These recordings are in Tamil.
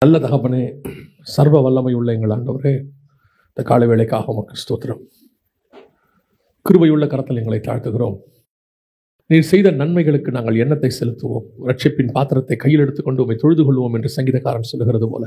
நல்ல தகப்பனே, சர்வ வல்லமை உள்ள எங்கள் ஆண்டவரே, இந்த காலை வேளைக்காக உமக்கு ஸ்தோத்திரம். கிருபையுள்ள கரத்தில் எங்களை தாழ்த்துகிறோம். நீர் செய்த நன்மைகளுக்கு நாங்கள் எண்ணத்தை செலுத்துவோம். ரட்சிப்பின் பாத்திரத்தை கையில் எடுத்துக்கொண்டு உம்மை தொழுது கொள்வோம் என்று சங்கீதக்காரன் சொல்லுகிறது போல,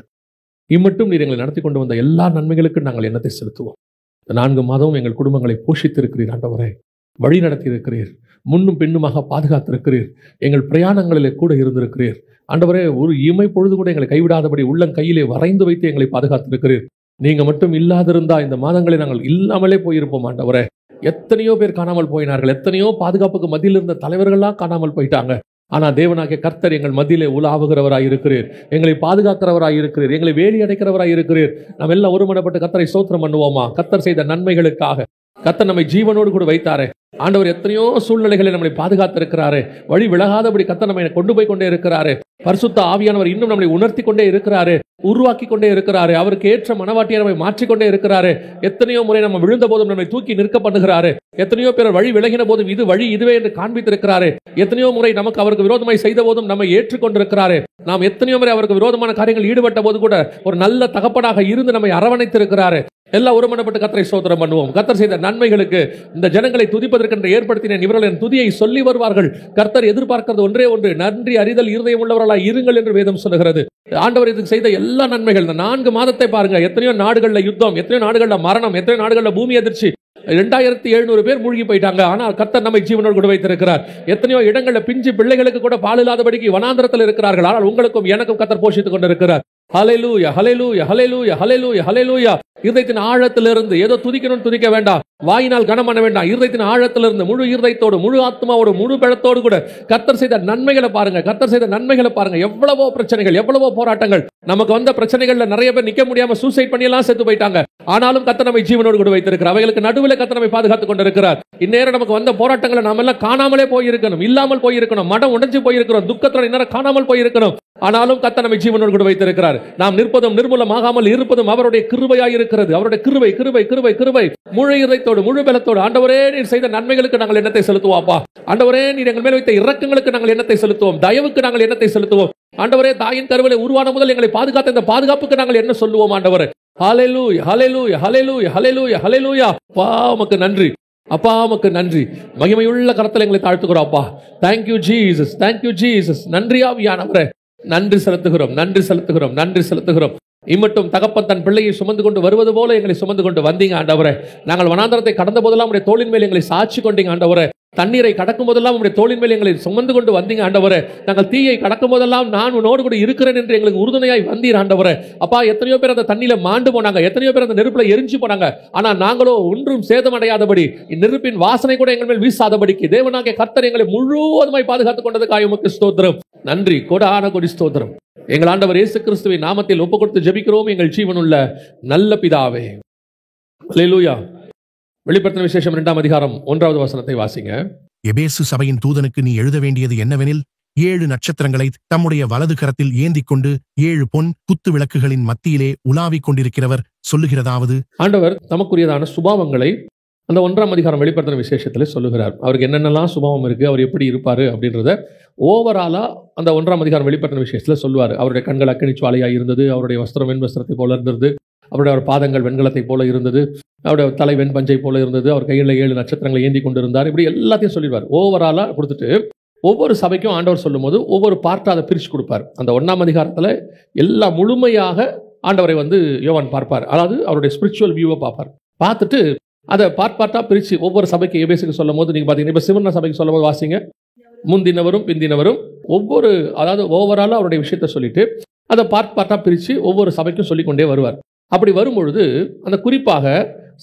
இம்மட்டும் நீர் எங்களை நடத்தி கொண்டு வந்த எல்லா நன்மைகளுக்கும் நாங்கள் எண்ணத்தை செலுத்துவோம். இந்த 4 மாதமும் எங்கள் குடும்பங்களை போஷித்திருக்கிறீர் ஆண்டவரே, வழி நடத்தி இருக்கிறீர், முன்னும் பின்னுமாக பாதுகாத்திருக்கிறீர், எங்கள் பிரயாணங்களிலே கூட இருந்திருக்கிறீர் ஆண்டவரே. ஒரு இமை பொழுது கூட எங்களை கைவிடாதபடி உள்ளம் கையிலே வரைந்து வைத்து எங்களை பாதுகாத்திருக்கிறீர். நீங்க மட்டும் இல்லாதிருந்தா இந்த மாதங்களை நாங்கள் இல்லாமலே போயிருப்போம் ஆண்டவரே. எத்தனையோ பேர் காணாமல் போயினார்கள், எத்தனையோ பாதுகாப்புக்கு மத்தியில் இருந்த தலைவர்கள்லாம் காணாமல் போயிட்டாங்க. ஆனா தேவனாகிய கர்த்தர் எங்கள் மத்தியிலே உலாவுகிறவராய் இருக்கிறீர், எங்களை பாதுகாக்கிறவராய் இருக்கிறீர், எங்களை வேலி அடைக்கிறவராய் இருக்கிறீர். நாம் எல்லாம் ஒருமனப்பட்டு கர்த்தரை ஸ்தோத்திரம் பண்ணுவோமா? கர்த்தர் செய்த நன்மைகளுக்காக. கர்த்தர் நம்மை ஜீவனோடு கூட வைத்தாரே ஆண்டவர். எத்தனையோ சூழ்நிலைகளை நம்மளை பாதுகாத்திருக்கிறாரே, வழி விலகாதபடி கர்த்தர் நம்மை கொண்டு போய் கொண்டே இருக்கிறாரே. பரிசுத்த ஆவியானவர் இன்னும் நம்மளை உணர்த்தி கொண்டே இருக்கிறாரே, உருவாக்கி கொண்டே இருக்கிறாரே, அவருக்கு ஏற்ற மனவாட்டியை நம்மை மாற்றிக்கொண்டே இருக்கிறாரே. எத்தனையோ முறை நம்ம விழுந்த போதும் நம்மை தூக்கி நிற்க பண்ணுகிறாரே, எத்தனையோ பேர் வழி விலகின போதும் இது வழி இதுவே என்று காண்பித்திருக்கிறாரே. எத்தனையோ முறை நமக்கு அவருக்கு விரோதமாய் செய்த போதும் நம்மை ஏற்றுக்கொண்டிருக்கிறாரே. நாம் எத்தனையோ முறை அவருக்கு விரோதமான காரியங்கள் ஈடுபட்ட போது கூட ஒரு நல்ல தகப்பனாக இருந்து நம்மை அரவணைத்திருக்கிறாரே. எல்லாம் ஒருமனப்பட்டு கர்த்தரை ஸ்தோத்திரம் பண்ணுவோம். கர்த்தர் செய்த நன்மைகளுக்கு இந்த ஜனங்களை துதிப்பதற்கென்று ஏற்படுத்தின இவர்களின் துதியை சொல்லி வருவார்கள். கர்த்தர் எதிர்பார்க்கிறது ஒன்றே ஒன்று, நன்றி அறிதல் இருதயம் உள்ளவர்களாய் இருங்கள் என்று வேதம் சொல்லுகிறது. ஆண்டவர் இதுக்கு செய்த எல்லா நன்மைகள், இந்த 4 மாதத்தை பாருங்க. எத்தனையோ நாடுகள்ல யுத்தம், எத்தனையோ நாடுகள்ல மரணம், எத்தனையோ நாடுகள்ல பூமி அதிர்ச்சி, 2700 பேர் மூழ்கி போயிட்டாங்க. ஆனால் கர்த்தர் நம்மை ஜீவனோடு கூட வைத்திருக்கிறார். எத்தனையோ இடங்கள்ல பிஞ்சு பிள்ளைகளுக்கு கூட பால் இல்லாதபடிக்கு வனாந்திரத்தில் இருக்கிறார்கள். ஆனால் உங்களுக்கும் எனக்கும் கர்த்தர் போஷித்துக் கொண்டிருக்கிறார். ஹல்லேலூயா, ஹல்லேலூயா, ஹல்லேலூயா, ஹல்லேலூயா, ஹல்லேலூயா. இருதயத்தின் ஆழத்திலிருந்து ஏதோ துதிக்கணும்னு துதிக்க வேண்டாம், வாயினால் கனம் பண்ண வேண்டாம். இருதயத்தின் ஆழத்திலிருந்து முழு இருதயத்தோடு, முழு ஆத்மாவோடு, முழு பலத்தோடு கூட கர்த்தர் செய்த நன்மைகளை பாருங்க. கர்த்தர் செய்த நன்மைகளை பாருங்க. எவ்வளவோ பிரச்சனைகள், எவ்வளவோ போராட்டங்கள். நமக்கு வந்த பிரச்சனைகள்ல நிறைய பேர் நிக்க முடியாம சூசைட் பண்ணி எல்லாம் செத்து போயிட்டாங்க. ஆனாலும் கர்த்தர் நம்மை ஜீவனோடு கூட வைத்திருக்கிறார். அவைகளுக்கு நடுவில் கர்த்தர் நம்மை பாதுகாத்துக் கொண்டிருக்கிறார். இந்நேரம் நமக்கு வந்த போராட்டங்களை நாம எல்லாம் காணாமலே போயிருக்கணும், இல்லாமல் போயிருக்கணும், மனம் உடைஞ்சு போயிருக்கிறோம், துக்கத்துல இந்நேரம் காணாமல் போயிருக்கணும். ஆனாலும் கர்த்தர் நம்மை ஜீவனோடு கூட வைத்திருக்கிறார். நாம் நிற்பதும் நிர்மூலமாகாமல் இருப்பதும் அவருடைய கிருபையாய் இருக்கிறது. அவருடைய கிருபை, கிருபை, கிருபை, கிருபை. முழு இதயத்தோடு, முழு பலத்தோடு ஆண்டவரே நீர் செய்த நன்மைகளுக்கு நாங்கள் எண்ணத்தை செலுத்துவோம்ப்பா. ஆண்டவரே நீர் எங்கள் மேல் வைத்த இரக்கங்களுக்கு நாங்கள் எண்ணத்தை செலுத்துவோம், தயவுக்கு நாங்கள் எண்ணத்தை செலுத்துவோம். ஆண்டவரே தாயின் கருவிலே உருவான முதல் எங்களை பாதுகாத்த இந்த பாதுகாப்புக்கு நாங்கள் என்ன சொல்லுவோம் ஆண்டவரே. ஹல்லேலூயா, ஹல்லேலூயா, ஹல்லேலூயா, ஹல்லேலூயா, ஹல்லேலூயா. அப்பா உமக்கு நன்றி, அப்பா உமக்கு நன்றி. மகிமையுள்ள கரத்தில் எங்களை தாழ்த்துகிறோம் அப்பா. Thank you Jesus, thank you Jesus. நன்றி ஆவியானவரே, நன்றி செலுத்துகிறோம், நன்றி செலுத்துகிறோம், நன்றி செலுத்துகிறோம். இம்மட்டும் தகப்பன் தன் பிள்ளையை சுமந்து கொண்டு வருவது போல எங்களை சுமந்து கொண்டு வந்தீங்க ஆண்டவரே. நாங்கள் வனாந்தரத்தை கடந்த போதெல்லாம் உடைய தோளின் மேல் எங்களை சாட்சி கொண்டீங்க ஆண்டவரே. தண்ணீரை கடக்கும் போதெல்லாம் உடைய தோளின் மேல் எங்களை சுமந்து கொண்டு வந்தீங்க ஆண்டவரே. நாங்கள் தீயை கடக்கும் போதெல்லாம் நான் உன்னோடு கூட இருக்கிறேன் என்று எங்களுக்கு உறுதுணையாய் வந்தீர் ஆண்டவரே. அப்பா எத்தனையோ பேர் அந்த தண்ணியில மாண்டு போனாங்க, எத்தனையோ பேர் அந்த நெருப்புல எரிஞ்சு போனாங்க. ஆனா நாங்களோ ஒன்றும் சேதமடையாதபடி, நெருப்பின் வாசனை கூட எங்கள் மேல் வீசாதபடிக்கு தேவனாகிய கர்த்தர் எங்களை முழுவதுமாய் பாதுகாத்துக் கொண்டதுக்காக உமக்கு ஸ்தோத்திரம். நன்றி, கோடான கோடி ஸ்தோத்திரம். எங்கள் ஆண்டவர் இயேசு கிறிஸ்துவின் நாமத்தில் ஒப்புக் கொடுத்து ஜெபிக்கிறோம் எங்கள் ஜீவனுள்ள நல்ல பிதாவே. அல்லேலூயா. வெளிப்படுத்தின விசேஷம் 2ஆம் அதிகாரம் 1வது வசனத்தை வாசிங்க. எபேசு சபையின் தூதனுக்கு நீ எழுத வேண்டியது என்னவெனில், 7 நட்சத்திரங்களை தம்முடைய வலது கரத்தில் ஏந்திக் கொண்டு 7 பொன் குத்து விளக்குகளின் மத்தியிலே உலாவிக் கொண்டிருக்கிறவர் சொல்லுகிறதாவது, ஆண்டவர் தமக்குரியதான சுபாவங்களை அந்த 1ஆம் அதிகாரம் வெளிப்படுத்தின விசேஷத்தில் சொல்லுகிறார். அவருக்கு என்னென்னலாம் சுபாவம் இருக்கு, அவர் எப்படி இருப்பாரு அப்படின்றத ஓவராலா அந்த 1ஆம் அதிகாரம் வெளிப்படுத்தின விசேஷத்தில் சொல்லுவார். அவருடைய கண்கள் அக்கினி ஜுவாலையாக இருந்தது, அவருடைய வஸ்திரம் வெண் வஸ்திரத்தை போல இருந்தது, அவருடைய பாதங்கள் வெண்கலத்தை போல இருந்தது, அவருடைய தலை வெண் பஞ்சை போல இருந்தது, அவர் கையில் 7 நட்சத்திரங்களை ஏந்தி கொண்டிருந்தார். இப்படி எல்லாத்தையும் சொல்லிடுவார். ஓவராலா கொடுத்துட்டு ஒவ்வொரு சபைக்கும் ஆண்டவர் சொல்லும் போது ஒவ்வொரு பார்ட்டாக அதை பிரித்து கொடுப்பார். அந்த 1ஆம் அதிகாரத்தில் எல்லா முழுமையாக ஆண்டவரை யோவான் பார்ப்பார். அதாவது அவருடைய ஸ்பிரிச்சுவல் வியூவை பார்ப்பார். பார்த்துட்டு அதை பார்ட்டாக பிரித்து ஒவ்வொரு சபைக்கு எபேசுக்கு சொல்லும் போது நீங்கள் பார்த்தீங்கன்னா, இப்போ சிவர்ண சபைக்கு சொல்லும் போது வாசிங்க, முந்தினவரும் பிந்தினவரும் ஒவ்வொரு, அதாவது ஓவராலாக அவருடைய விஷயத்தை சொல்லிட்டு அதை பார்ட்டாக பிரித்து ஒவ்வொரு சபைக்கும் சொல்லிக்கொண்டே வருவார். அப்படி வரும்பொழுது அந்த குறிப்பாக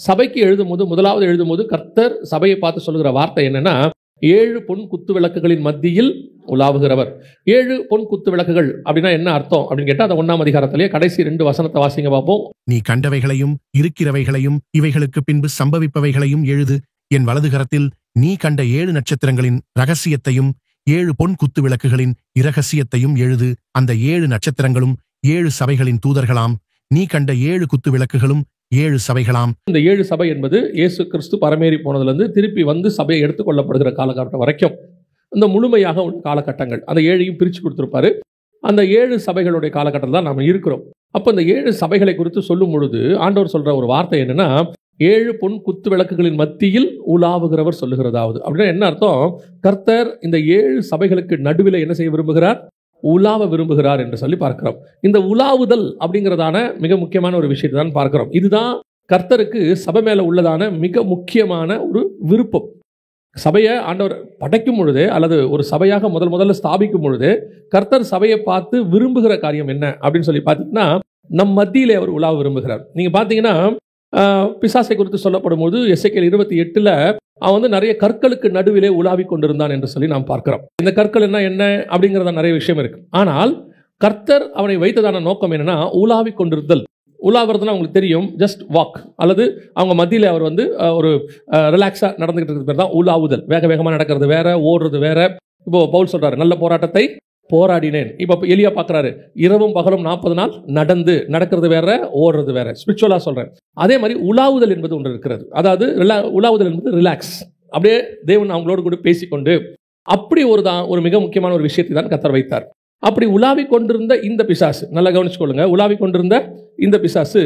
சபைக்கு எழுதும்போது, முதலாவது எழுதும்போது கர்த்தர் சபையை பார்த்து சொல்லுகிற வார்த்தை என்னன்னா, 7 பொன் குத்து விளக்குகளின் மத்தியில் உலாவுகிறவர். 7 பொன் குத்து விளக்குகள் அப்படின்னா என்ன அர்த்தம் அப்படின்னு கேட்டால், அந்த 1ஆம் அதிகாரத்திலேயே கடைசி 2 வசனத்தை வாசிங்க பார்ப்போம். நீ கண்டவைகளையும் இருக்கிறவைகளையும் இவைகளுக்கு பின்பு சம்பவிப்பவைகளையும் எழுது. என் வலது கரத்தில் நீ கண்ட 7 நட்சத்திரங்களின் இரகசியத்தையும் 7 பொன் குத்து விளக்குகளின் இரகசியத்தையும் எழுது. அந்த 7 நட்சத்திரங்களும் 7 சபைகளின் தூதர்களாம். நீ கண்ட 7 குத்து விளக்குகளும் 7 சபைகளாம். இந்த 7 சபை என்பது இயேசு கிறிஸ்து பரமேறி போனதிலிருந்து திருப்பி சபையை எடுத்துக்கொள்ளப்படுகிற காலகட்டம் வரைக்கும் இந்த முழுமையாக உள்ள காலகட்டங்கள். அந்த 7ஐயும் பிரித்து கொடுத்திருப்பாரு. அந்த 7 சபைகளுடைய காலகட்டத்தில் தான் நாம் இருக்கிறோம். அப்போ இந்த 7 சபைகளை குறித்து சொல்லும் பொழுது ஆண்டவர் சொல்ற ஒரு வார்த்தை என்னன்னா, 7 பொன் குத்து விளக்குகளின் மத்தியில் உலாவுகிறவர் சொல்லுகிறதாவது. அப்படின்னா என்ன அர்த்தம்? கர்த்தர் இந்த 7 சபைகளுக்கு நடுவில் என்ன செய்ய விரும்புகிறார்? உலாவ விரும்புகிறார் என்று சொல்லி பார்க்கிறோம். இந்த உலாவுதல் அப்படிங்கிறதான மிக முக்கியமான ஒரு விஷயத்தை தான் பார்க்கிறோம். இதுதான் கர்த்தருக்கு சபை மேல உள்ளதான மிக முக்கியமான ஒரு விருப்பம். சபையை ஆண்டவர் படைக்கும் பொழுதே அல்லது ஒரு சபையாக முதல்ல ஸ்தாபிக்கும் பொழுதே கர்த்தர் சபையை பார்த்து விரும்புகிற காரியம் என்ன அப்படின்னு சொல்லி பார்த்தீங்கன்னா, நம் மத்தியிலே அவர் உலாவ விரும்புகிறார். நீங்க பார்த்தீங்கன்னா பிசாசை குறித்து சொல்லப்படும் போது எசேக்கியேல் 28 அவன் நிறைய கற்களுக்கு நடுவிலே உலாவி கொண்டிருந்தான் என்று சொல்லி நாம் பார்க்கிறோம். இந்த கற்கள் என்ன அப்படிங்கிறத நிறைய விஷயம் இருக்கு. ஆனால் கர்த்தர் அவனை வைத்ததான நோக்கம் என்னன்னா, உலாவி கொண்டிருத்தல். உலாவுறதுன்னா உங்களுக்கு தெரியும், ஜஸ்ட் வாக், அல்லது அவங்க மத்தியில் அவர் ஒரு ரிலாக்ஸாக நடந்துகிட்டு இருக்கிறது பேர் தான் உலாவுதல். வேகமாக நடக்கிறது வேற, ஓடுறது வேற. இப்போ பவுல் சொல்றாரு, நல்ல போராட்டத்தை போராடினேன். இப்போ எலியா பார்க்குறாரு, இரவும் பகலும் 40 நாள் நடக்கிறது வேற, ஓடுறது வேற. ஸ்பிரிச்சுவலாக சொல்கிறேன். அதே மாதிரி உலாவுதல் என்பது ஒன்று இருக்கிறது. அதாவது உலாவுதல் என்பது ரிலாக்ஸ், அப்படியே தேவன் அவங்களோடு கூட பேசிக்கொண்டு அப்படி ஒரு மிக முக்கியமான ஒரு விஷயத்தை தான் கர்த்தர் வைத்தார். அப்படி உலாவி கொண்டிருந்த இந்த பிசாசு, நல்லா கவனிச்சுக்கொள்ளுங்க, உலாவி கொண்டிருந்த இந்த பிசாசு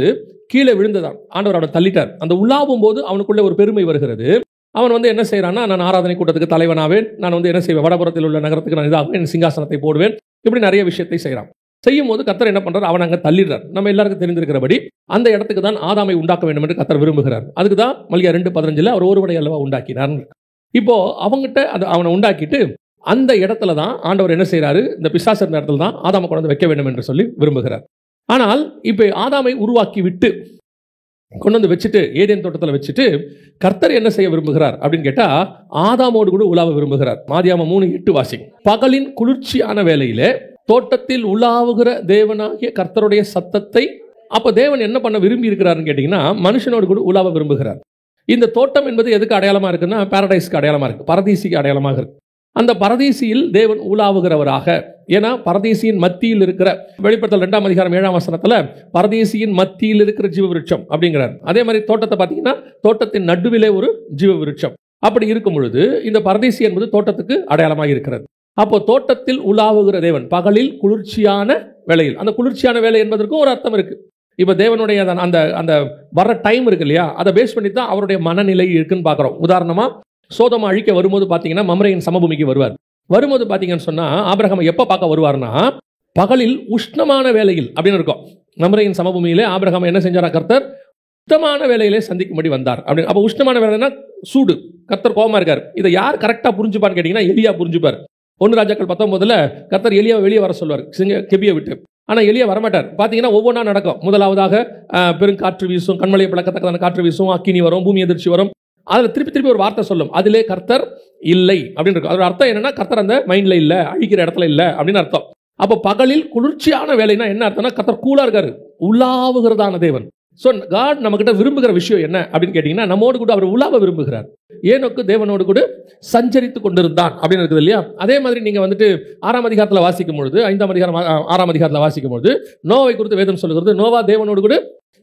கீழே விழுந்ததான். ஆண்டவர் அவனை தள்ளிட்டார். அந்த உலாவும் போது அவனுக்குள்ளே ஒரு பெருமை வருகிறது. அவன் என்ன செய்யறான்னா, நான் ஆராதனை கூட்டத்துக்கு தலைவனாவேன், நான் என்ன செய்வேன், வடபுறத்தில் உள்ள நகரத்துக்கு நான் இதாகுவேன், என் சிங்காசனத்தை போடுவேன், இப்படி நிறைய விஷயத்தை செய்யறான். செய்யும் போது கர்த்தர் என்ன பண்றார்? அவன் அங்கே தள்ளிடுறார். நம்ம எல்லாருக்கும் தெரிந்திருக்கிறபடி அந்த இடத்துக்கு தான் ஆதாமை உண்டாக்க வேண்டும் என்று கர்த்தர் விரும்புகிறார். அதுக்கு தான் மல்கியா 2:15 அவர் ஒருவனை அல்லவா உண்டாக்கினார். இப்போ அவங்ககிட்ட அவனை உண்டாக்கிட்டு அந்த இடத்துல தான் ஆண்டவர் என்ன செய்யறாரு? இந்த பிசாசு இருந்த இடத்துல தான் ஆதாமை கொண்டு வைக்க வேண்டும் என்று சொல்லி விரும்புகிறார். ஆனால் இப்போ ஆதாமை உருவாக்கி விட்டு கொண்டு வச்சுட்டு ஏதேன் தோட்டத்தில் வச்சுட்டு கர்த்தர் என்ன செய்ய விரும்புகிறார் அப்படின்னு கேட்டா, ஆதாமோடு கூட உலாவ விரும்புகிறார். ஆதியாகமம் 3:8 வாசிங்க. பகலின் குளிர்ச்சியான வேளையிலே தோட்டத்தில் உலாவுகிற தேவனாகிய கர்த்தருடைய சத்தத்தை. அப்ப தேவன் என்ன பண்ண விரும்பி இருக்கிறாருன்னு கேட்டீங்கன்னா, மனுஷனோடு கூட உலாவ விரும்புகிறார். இந்த தோட்டம் என்பது எதுக்கு அடையாளமா இருக்குன்னா, பாரடைஸ்க்கு அடையாளமா இருக்கு, பரதீசிக்கு அடையாளமாக இருக்கு. அந்த பரதீசியில் தேவன் உலாவுகிறவராக. ஏன்னா பரதீசியின் மத்தியில் இருக்கிற, வெளிப்படுத்தல் 2ஆம் அதிகாரம் 7ஆம் வசனத்துல பரதீசியின் மத்தியில் இருக்கிற ஜீவ விருட்சம் அப்படிங்கிறார். அதே மாதிரி தோட்டத்தை பார்த்தீங்கன்னா தோட்டத்தின் நடுவிலே ஒரு ஜீவ விருட்சம். அப்படி இருக்கும் பொழுது இந்த பரதீசி என்பது தோட்டத்துக்கு அடையாளமாக இருக்கிறது. அப்போ தோட்டத்தில் உலாவுகிற தேவன் பகலில் குளிர்ச்சியான வேளையில். அந்த குளிர்ச்சியான வேலை என்பதற்கும் ஒரு அர்த்தம் இருக்கு. இப்போ தேவனுடைய அந்த அந்த வர்ற டைம் இருக்கு இல்லையா, அதை பேஸ் பண்ணி தான் அவருடைய மனநிலை இருக்குன்னு பார்க்குறோம். உதாரணமா சோதோமை அழிக்க வரும்போது பார்த்தீங்கன்னா மம்ரேயின் சமபூமிக்கு வருவார். வரும்போது பார்த்தீங்கன்னு சொன்னா ஆபிரகாம் எப்போ பார்க்க வருவார்னா, பகலில் உஷ்ணமான வேளையில் அப்படின்னு இருக்கும். மம்ரேயின் சமபூமியிலே ஆபிரகாம் என்ன செஞ்சாரா? கர்த்தர் உஷ்ணமான வேலையிலே சந்திக்கும்படி வந்தார் அப்படின்னு. அப்போ உஷ்ணமான வேலைன்னா சூடு, கர்த்தர் கோபமா இருக்கார். இதை யார் கரெக்டாக புரிஞ்சுப்பான்னு கேட்டீங்கன்னா எலியா புரிஞ்சுப்பார். 1 ராஜாக்கள் 19 கர்த்தர் எலியா வெளியே வர சொல்வார் கெபியை விட்டு. ஆனால் எலியா வரமாட்டார். பார்த்தீங்கன்னா ஒவ்வொன்றா நடக்கும். முதலாவதாக பெருங்காற்று வீசும், கண்மலையை பிளக்கத்தக்கதான காற்று வீசும், அக்கினி வரும், பூமி எதிர்ச்சி வரும். அதில் திருப்பி ஒரு வார்த்தை சொல்லும், அதிலே கர்த்தர் இல்லை அப்படின்னு இருக்கும். அதோட அர்த்தம் என்னன்னா, கர்த்தர் அந்த மைண்ட்ல இல்லை, அழிக்கிற இடத்துல இல்லை அப்படின்னு அர்த்தம். அப்போ பகலில் குளிர்ச்சியான வேலைன்னா என்ன அர்த்தம்னா, கர்த்தர் கூலா இருக்காரு, உலாவுகிறதான தேவன். ஸோ காட் நம்மகிட்ட விரும்புகிற விஷயம் என்ன அப்படின்னு கேட்டீங்கன்னா, நம்மோடு கூட அவர் உலாவ விரும்புகிறார். ஏனோக்கு தேவனோடு கூட சஞ்சரித்து கொண்டிருந்தான் அப்படின்னு இருக்குது இல்லையா. அதே மாதிரி நீங்க 6ஆம் அதிகாரத்தில் வாசிக்கும் பொழுது, 5ஆம் அதிகாரம் 6ஆம் அதிகாரத்தில் வாசிக்கும் பொழுது நோவை குறித்து வேதம் சொல்லுகிறது, நோவா தேவனோடு கூட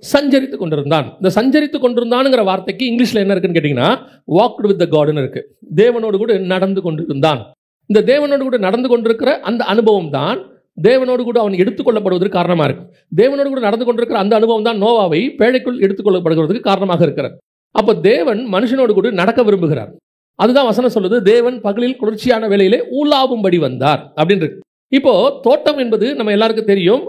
சஞ்சரித்து கொண்டிருந்தான். இந்த சஞ்சரித்து கொண்டிருந்தான்ங்கிற வார்த்தைக்கு இங்கிலீஷ்ல என்ன இருக்குன்னு கேட்டீங்கன்னா, வாக்ட் வித் த காட்னு இருக்கு. தேவனோடு கூட நடந்து கொண்டிருந்தான். இந்த தேவனோடு கூட நடந்து கொண்டிருக்கிற அந்த அனுபவம் தான் தேவனோடு கூட அவன் எடுத்துக்கொள்ளப்படுவதற்கு காரணமாக இருக்கு. தேவனோடு கூட நடந்து கொண்டிருக்கிற அந்த அனுபவம் தான் நோவாவை பேழைக்குள் எடுத்துக்கொள்ளப்படுவதற்கு காரணமாக இருக்கிறது. அப்போ தேவன் மனுஷனோடு கூட நடக்க விரும்புகிறார். அதுதான் வசனம் சொல்லுது, தேவன் பகலில் குளிர்ச்சியான வேளையிலே ஊலாவும்படி வந்தார் அப்படின்னு இருக்கு. இப்போ தோட்டம் என்பது நம்ம எல்லாருக்கும் தெரியும்.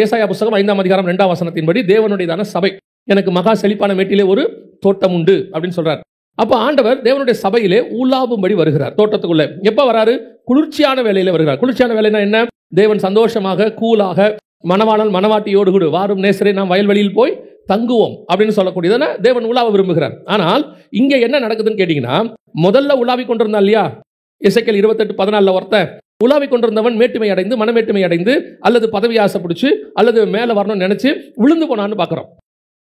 ஏசாயா புத்தகம் 5ஆம் அதிகாரம் 2ஆம் வசனத்தின்படி தேவனுடையதான சபை, எனக்கு மகா செழிப்பான மேட்டிலே ஒரு தோட்டம் உண்டு அப்படின்னு சொல்றார். அப்போ ஆண்டவர் தேவனுடைய சபையிலே ஊலாவும்படி வருகிறார். தோட்டத்துக்குள்ள எப்ப வராரு? குளிர்ச்சியான வேலையில வருகிறார். குளிர்ச்சியான வேலைனா என்ன? தேவன் சந்தோஷமாக கூலாக மணவாளன் மணவாட்டியோடு கூட வாரும் நேசரே நாம் வயல்வெளியில் போய் தங்குவோம் அப்படின்னு சொல்லக்கூடியதான தேவன் உலாவ விரும்புகிறார். ஆனால் இங்க என்ன நடக்குதுன்னு கேட்டீங்கன்னா, முதல்ல உலாவி கொண்டிருந்தா இல்லையா, எசேக்கியேல் 28:14 ஒருத்தன் உலாவி கொண்டிருந்தவன் மேட்டுமை அடைந்து, மனமேட்டுமை அடைந்து, அல்லது பதவி ஆசை பிடிச்சு, அல்லது மேலே வரணும்னு நினைச்சு விழுந்து போனான்னு பார்க்குறோம்.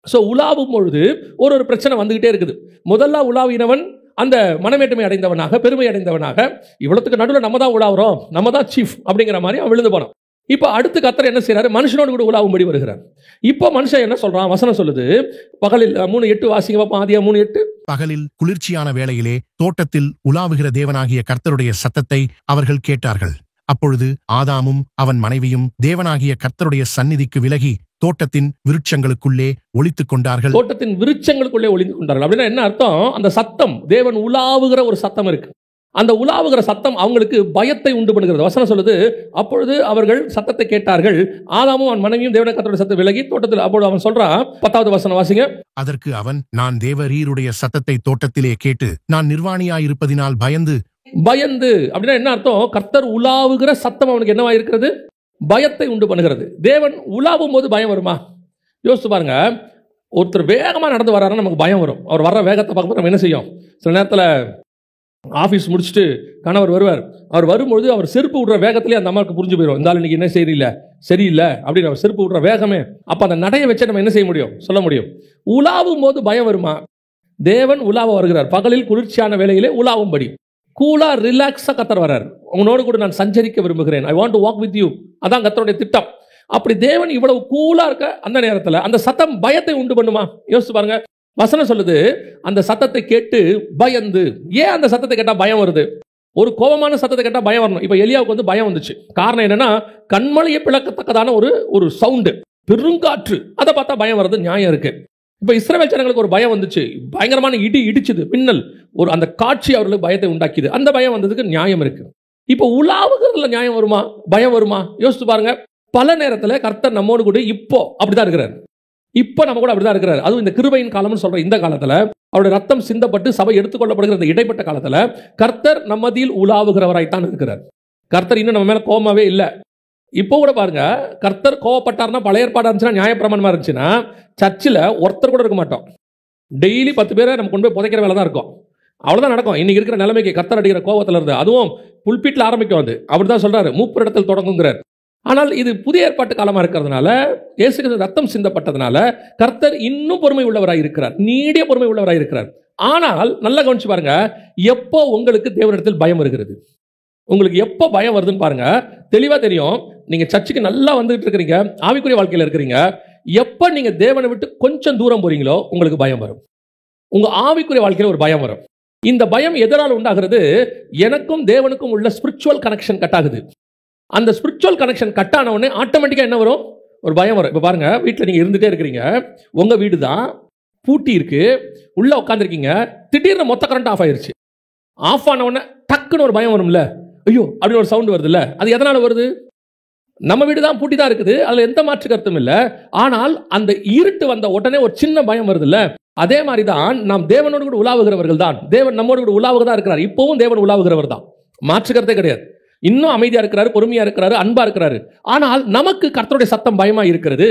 ஸோ உலாவும் பொழுது ஒரு பிரச்சனை வந்துகிட்டே இருக்குது. முதல்ல உலாவினவன் அந்த மனமேட்டுமை அடைந்தவனாக, பெருமை அடைந்தவனாக, இவ்வளவுக்கு நடுவில் நம்ம தான் உலாவுறோம், நம்ம தான் சீஃப் அப்படிங்கிற மாதிரி அவன் விழுந்து போனான். இப்போ அடுத்து கர்த்தர் என்ன செய்யறாரு? மனுஷனோடு கூட உலாவும்படி வருகிறார். இப்போ மனுஷன் என்ன சொல்றான்? வசனம் சொல்லுது, பகலில் 3:8 வாசிங்க. ஆதியாகமம் 3:8 பகலில் குளிர்ச்சியான வேளையிலே தோட்டத்தில் உலாவுகிற தேவனாகிய கர்த்தருடைய சத்தத்தை அவர்கள் கேட்டார்கள். அப்பொழுது ஆதாமும் அவன் மனைவியும் தேவனாகிய கர்த்தருடைய சந்நிதிக்கு விலகி தோட்டத்தின் விருட்சங்களுக்குள்ளே ஒளித்துக் கொண்டார்கள். தோட்டத்தின் விருட்சங்களுக்குள்ளே ஒளிந்து கொண்டார்கள். அப்படின்னா என்ன அர்த்தம்? அந்த சத்தம், தேவன் உலாவுகிற ஒரு சத்தம் இருக்கு. அந்த உலாவுகிற சத்தம் அவங்களுக்கு பயத்தை உண்டு பண்ணுகிறது. வசனம் சொல்லுது, அப்பொழுது அவர்கள் சத்தத்தை கேட்டார்கள், ஆதாமும் அவன் மனைவியும் தேவனாகிய கர்த்தருடைய சத்தத்தை விலகி தோட்டத்தில். அப்பொழுது அவன் சொல்றான், 10வது வசனம் வாசிங்க. அதற்கு அவன், நான் தேவரீருடைய சத்தத்தை தோட்டத்திலே கேட்டு நான் நிர்வாணியாயிருப்பதினால் பயந்து. அப்படின்னா என்ன அர்த்தம்? கர்த்தர் உலாவுகிற சத்தம் அவனுக்கு என்னவா இருக்கிறது? பயத்தை உண்டு பண்ணுகிறது. தேவன் உலாவும் போது பயம் வருமா? யோசிச்சு பாருங்க. ஒருத்தர் வேகமா நடந்து வர்றாருன்னா நமக்கு பயம் வரும். அவர் வர்ற வேகத்தை பார்க்கும்போது நம்ம என்ன செய்யும்? சில நேரத்தில் ஆஃபீஸ் முடிச்சுட்டு கணவர் வருவார். அவர் வரும்பொழுது அவர் செருப்பு விடுற வேகத்திலே அந்த அம்மாவுக்கு புரிஞ்சு போயிடும், இந்த ஆள் இன்னைக்கு என்ன சரியில்லை அப்படின்னு. அவர் செருப்பு விடுற வேகமே. அப்போ அந்த நடையை வச்சு நம்ம என்ன செய்ய முடியும்? சொல்ல முடியும். உலாவும் போது பயம் வருமா? தேவன் உலாவ வருகிறார். பகலில் குளிர்ச்சியான வேளையிலே உலாவும்படி கூலா ரிலாக்ஸா கர்த்தர் வர்றார். உங்களோடு கூட நான் சஞ்சரிக்க விரும்புகிறேன். I want to walk with you. அதான் கர்த்தருடைய திட்டம். அப்படி தேவன் இவ்வளவு கூலா இருக்க அந்த நேரத்தில் அந்த சத்தம் பயத்தை உண்டு பண்ணுமா? யோசிச்சு பாருங்க. வசனம் சொல்லுது, அந்த சத்தத்தை கேட்டு பயந்து. ஏன் அந்த சத்தத்தை கேட்டா பயம் வருது? ஒரு கோபமான சத்தத்தை கேட்டா பயம் வரணும். இப்ப எலியாவுக்கு வந்து பயம் வந்துச்சு. காரணம் என்னன்னா, கண்மலையை பிளக்கத்தக்கதான ஒரு சவுண்டு, பெருங்காற்று. அதை பார்த்தா பயம் வருது, நியாயம் இருக்கு. இப்ப இஸ்ரவேல் ஜனங்களுக்கு ஒரு பயம் வந்துச்சு. பயங்கரமான இடி இடிச்சுது, மின்னல், ஒரு அந்த காட்சி அவர்களுக்கு பயத்தை உண்டாக்கிது. அந்த பயம் வந்ததுக்கு நியாயம் இருக்கு. இப்ப உலாவுகிறதுல நியாயம் வருமா? பயம் வருமா? யோசிச்சு பாருங்க. பல நேரத்தில் கர்த்தர் நம்மோடு கூட இப்போ அப்படிதான் இருக்கிறார். இப்ப நம்ம கூட அப்படிதான் இருக்கிறார். அதுவும் இந்த கிருபையின் காலம்னு சொல்ற இந்த காலத்துல, அவருடைய ரத்தம் சிந்தப்பட்டு சபை எடுத்துக்கொள்ளப்படுகிற இந்த இடைப்பட்ட காலத்துல கர்த்தர் நம்மதில் உலாவுகிறவராய்த்தான் இருக்கிறார். கர்த்தர் இன்னும் நம்ம மேல கோபமாவே இல்லை. இப்போ கூட பாருங்க, கர்த்தர் கோவப்பட்டார்னா, பழைய ஏற்பாடா இருந்துச்சுன்னா, நியாயப்பிரமாணமா இருந்துச்சுன்னா, சர்ச்சில் ஒருத்தர் கூட இருக்க மாட்டோம். டெய்லி 10 பேரை நம்ம கொண்டு போய் புதைக்கிற வேலை தான் இருக்கும். அவ்வளவுதான் நடக்கும். இன்னைக்கு இருக்கிற நிலைமைக்கு கர்த்தர் அடிக்கிற கோபத்துல இருந்து, அதுவும் புல்பீட்ல ஆரம்பிக்கும். அது அப்படிதான் சொல்றாரு, மூப்பர் இடத்தில் தொடங்குங்கிறார். ஆனால் இது புதிய ஏற்பாட்டு காலமா இருக்கிறதுனால, இயேசு கிறிஸ்து ரத்தம் சிந்தப்பட்டதுனால கர்த்தர் இன்னும் பொறுமை உள்ளவராய் இருக்கிறார், நீடிய பொறுமை உள்ளவராய் இருக்கிறார். ஆனால் நல்லா கவனிச்சு பாருங்க, எப்போ உங்களுக்கு தேவனிடத்தில் பயம் வருகிறது, உங்களுக்கு எப்போ பயம் வருதுன்னு பாருங்க. தெளிவா தெரியும். நீங்க சர்ச்சுக்கு நல்லா வந்துட்டு இருக்கிறீங்க, ஆவிக்குரிய வாழ்க்கையில் இருக்கிறீங்க. எப்போ நீங்க தேவனை விட்டு கொஞ்சம் தூரம் போறீங்களோ உங்களுக்கு பயம் வரும். உங்க ஆவிக்குரிய வாழ்க்கையில் ஒரு பயம் வரும். இந்த பயம் எதனால் உண்டாகிறது? எனக்கும் தேவனுக்கும் உள்ள ஸ்பிரிச்சுவல் கனெக்ஷன் கட் ஆகுது. அந்த ஸ்பிரிச்சுவல் கனெக்ஷன் கட் ஆன உடனே ஆட்டோமேட்டிக்கா என்ன வரும்? ஒரு பயம் வரும். இப்ப பாருங்க, வீட்டில் நீங்க இருந்துட்டே இருக்கிறீங்க, உங்க வீடு தான், பூட்டி இருக்கு, உள்ள உட்காந்துருக்கீங்க, திடீர்னு மொத்த கரண்ட் ஆஃப் ஆயிருச்சு. ஆஃப் ஆன உடனே டக்குன்னு ஒரு பயம் வரும்ல, ஐயோ அப்படின்னு ஒரு சவுண்ட் வருது இல்ல. அது எதனால வருது? நம்ம வீடு தான், பூட்டி தான் இருக்குது, அதுல எந்த மாற்று கருத்தும் இல்லை. ஆனால் அந்த இருட்டு வந்த உடனே ஒரு சின்ன பயம் வருது இல்ல. அதே மாதிரி தான் நாம் தேவனோடு கூட உலாவுகிறவர்கள் தான். தேவன் நம்மோடு கூட உலாவுக தான் இருக்கிறார். இப்பவும் தேவன் உலாவுகிறவர் தான், மாற்று கருத்தே கிடையாது. இன்னும் அமைதியா இருக்கிறாரு, பொறுமையா இருக்கிறாரு, அன்பா இருக்கிறாரு. ஆனால் நமக்கு கர்த்தருடைய சத்தம் பயமா இருக்கிறது.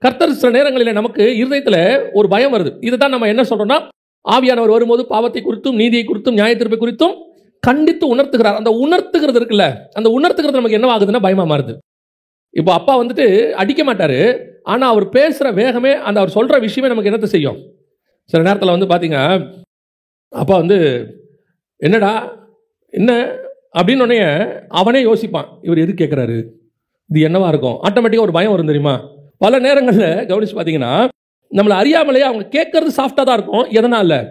கர்த்தர் சில நேரங்களில் நமக்கு இருதயத்துல ஒரு பயம் வருது. இதுதான் நம்ம என்ன சொல்றோம்னா, ஆவியானவர் வரும்போது பாவத்தை குறித்தும் நீதியை குறித்தும் நியாய தீர்ப்பை குறித்தும் கண்டித்து உணர்த்துகிறார். அந்த உணர்த்துகிறது இருக்குல்ல, அந்த உணர்த்துகிறது நமக்கு என்ன ஆகுதுன்னா பயமா மாறுது. இப்போ அப்பா வந்துட்டு அடிக்க மாட்டாரு, ஆனா அவர் பேசுற வேகமே, அந்த அவர் சொல்ற விஷயமே நமக்கு என்னத்தை செய்யும்? சில நேரத்தில் வந்து பாத்தீங்க, அப்பா வந்து என்னடா என்ன அப்படின்னு உடனே அவனே யோசிப்பான், இவர் எது கேட்கிறாரு, இது என்னவா இருக்கும்? ஆட்டோமேட்டிக்கா ஒரு பயம் வரும் தெரியுமா? பல நேரங்களில் கவனிச்சு பார்த்தீங்கன்னா, நம்மளை அறியாமலேயே அவங்க கேட்கறது சாஃப்டாக தான் இருக்கும். எதனால,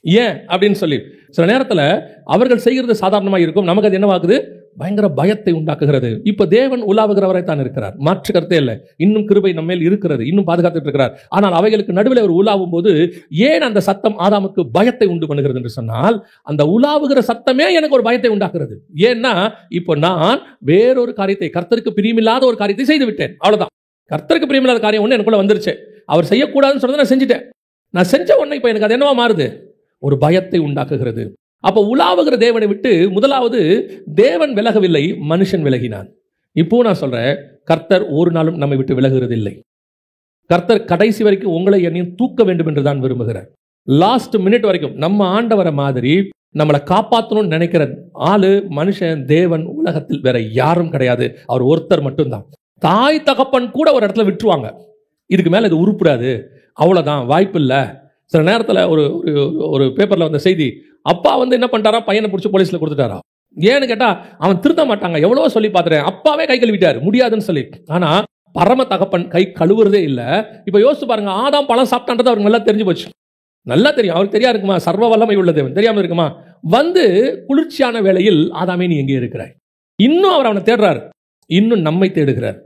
ஏன் அப்படின்னு சொல்லி சில நேரத்தில் அவர்கள் செய்கிறது சாதாரணமாக இருக்கும், நமக்கு அது என்னவாகுது? பயங்கர பயத்தை உண்டாக்குகிறது. இப்ப தேவன் உலாவுகிறவரை தான் இருக்கிறார், மாற்று கருத்தே இல்லை. இன்னும் கிருபை நம்ம மேல் இருக்கிறது, இன்னும் பாதுகாத்துட்டு இருக்கிறார். ஆனால் அவைகளுக்கு நடுவில் அவர் உலாவும் போது ஏன் அந்த சத்தம் ஆதாமுக்கு பயத்தை உண்டு பண்ணுகிறது என்று சொன்னால், அந்த உலாவுகிற சத்தமே எனக்கு ஒரு பயத்தை உண்டாக்குறது. ஏன்னா இப்போ நான் வேறொரு காரியத்தை, கர்த்தருக்கு பிரியமில்லாத ஒரு காரியத்தை செய்து விட்டேன். அவ்வளவுதான். கர்த்தருக்கு பிரியமில்லாத காரியம் ஒன்று எனக்குள்ள வந்துருச்சு. அவர் செய்யக்கூடாதுன்னு சொன்னதை நான் செஞ்சுட்டேன். நான் செஞ்ச உடனே இப்போ எனக்கு அது என்னவா மாறுது? ஒரு பயத்தை உண்டாக்குகிறது. அப்போ உலாவுகிற தேவனை விட்டு முதலாவது தேவன் விலகவில்லை, மனுஷன் விலகினான். இப்போ நான் சொல்றேன், கர்த்தர் ஒரு நாளும் நம்மை விட்டு விலகுகிறது இல்லை. கர்த்தர் கடைசி வரைக்கும் உங்களை என்னையும் தூக்க வேண்டும் என்று தான் விரும்புகிறார். லாஸ்ட் மினிட் வரைக்கும் நம்ம ஆண்டவரை மாதிரி நம்மளை காப்பாற்றணும்னு நினைக்கிற ஆளு மனுஷன், தேவன் உலகத்தில் வேற யாரும் கிடையாது, அவர் ஒருத்தர் மட்டும்தான். தாய் தகப்பன் கூட ஒரு இடத்துல விட்டுருவாங்க, இதுக்கு மேல இது உருப்படாது, அவ்வளவுதான், வாய்ப்பு இல்லை. சில நேரத்தில் ஒரு பேப்பர்ல வந்த செய்தி, அப்பா வந்து என்ன பண்ணிட்டாரா, பையனை பிடிச்சி போலீஸ்ல கொடுத்துட்டாரா. ஏன்னு கேட்டா, அவன் திருத்த மாட்டாங்க, எவ்வளவோ சொல்லி பார்த்துட்டேன், அப்பாவே கை கழுவிட்டார், முடியாதுன்னு சொல்லி. ஆனா பரம தகப்பன் கை கழுவுறதே இல்லை. இப்ப யோசிச்சு பாருங்க, ஆதாம் பழம் சாப்பிட்டான்றது அவருக்கு நல்லா தெரிஞ்சு போச்சு. நல்லா தெரியும், அவருக்கு தெரியா இருக்குமா? சர்வ வல்லமை உள்ள தேவன் தெரியாம இருக்குமா? வந்து குளிர்ச்சியான வேளையில், ஆதாமே நீ எங்கே இருக்கிறாய்? இன்னும் அவர் அவனை தேடுறாரு, இன்னும் நம்மை தேடுகிறார்.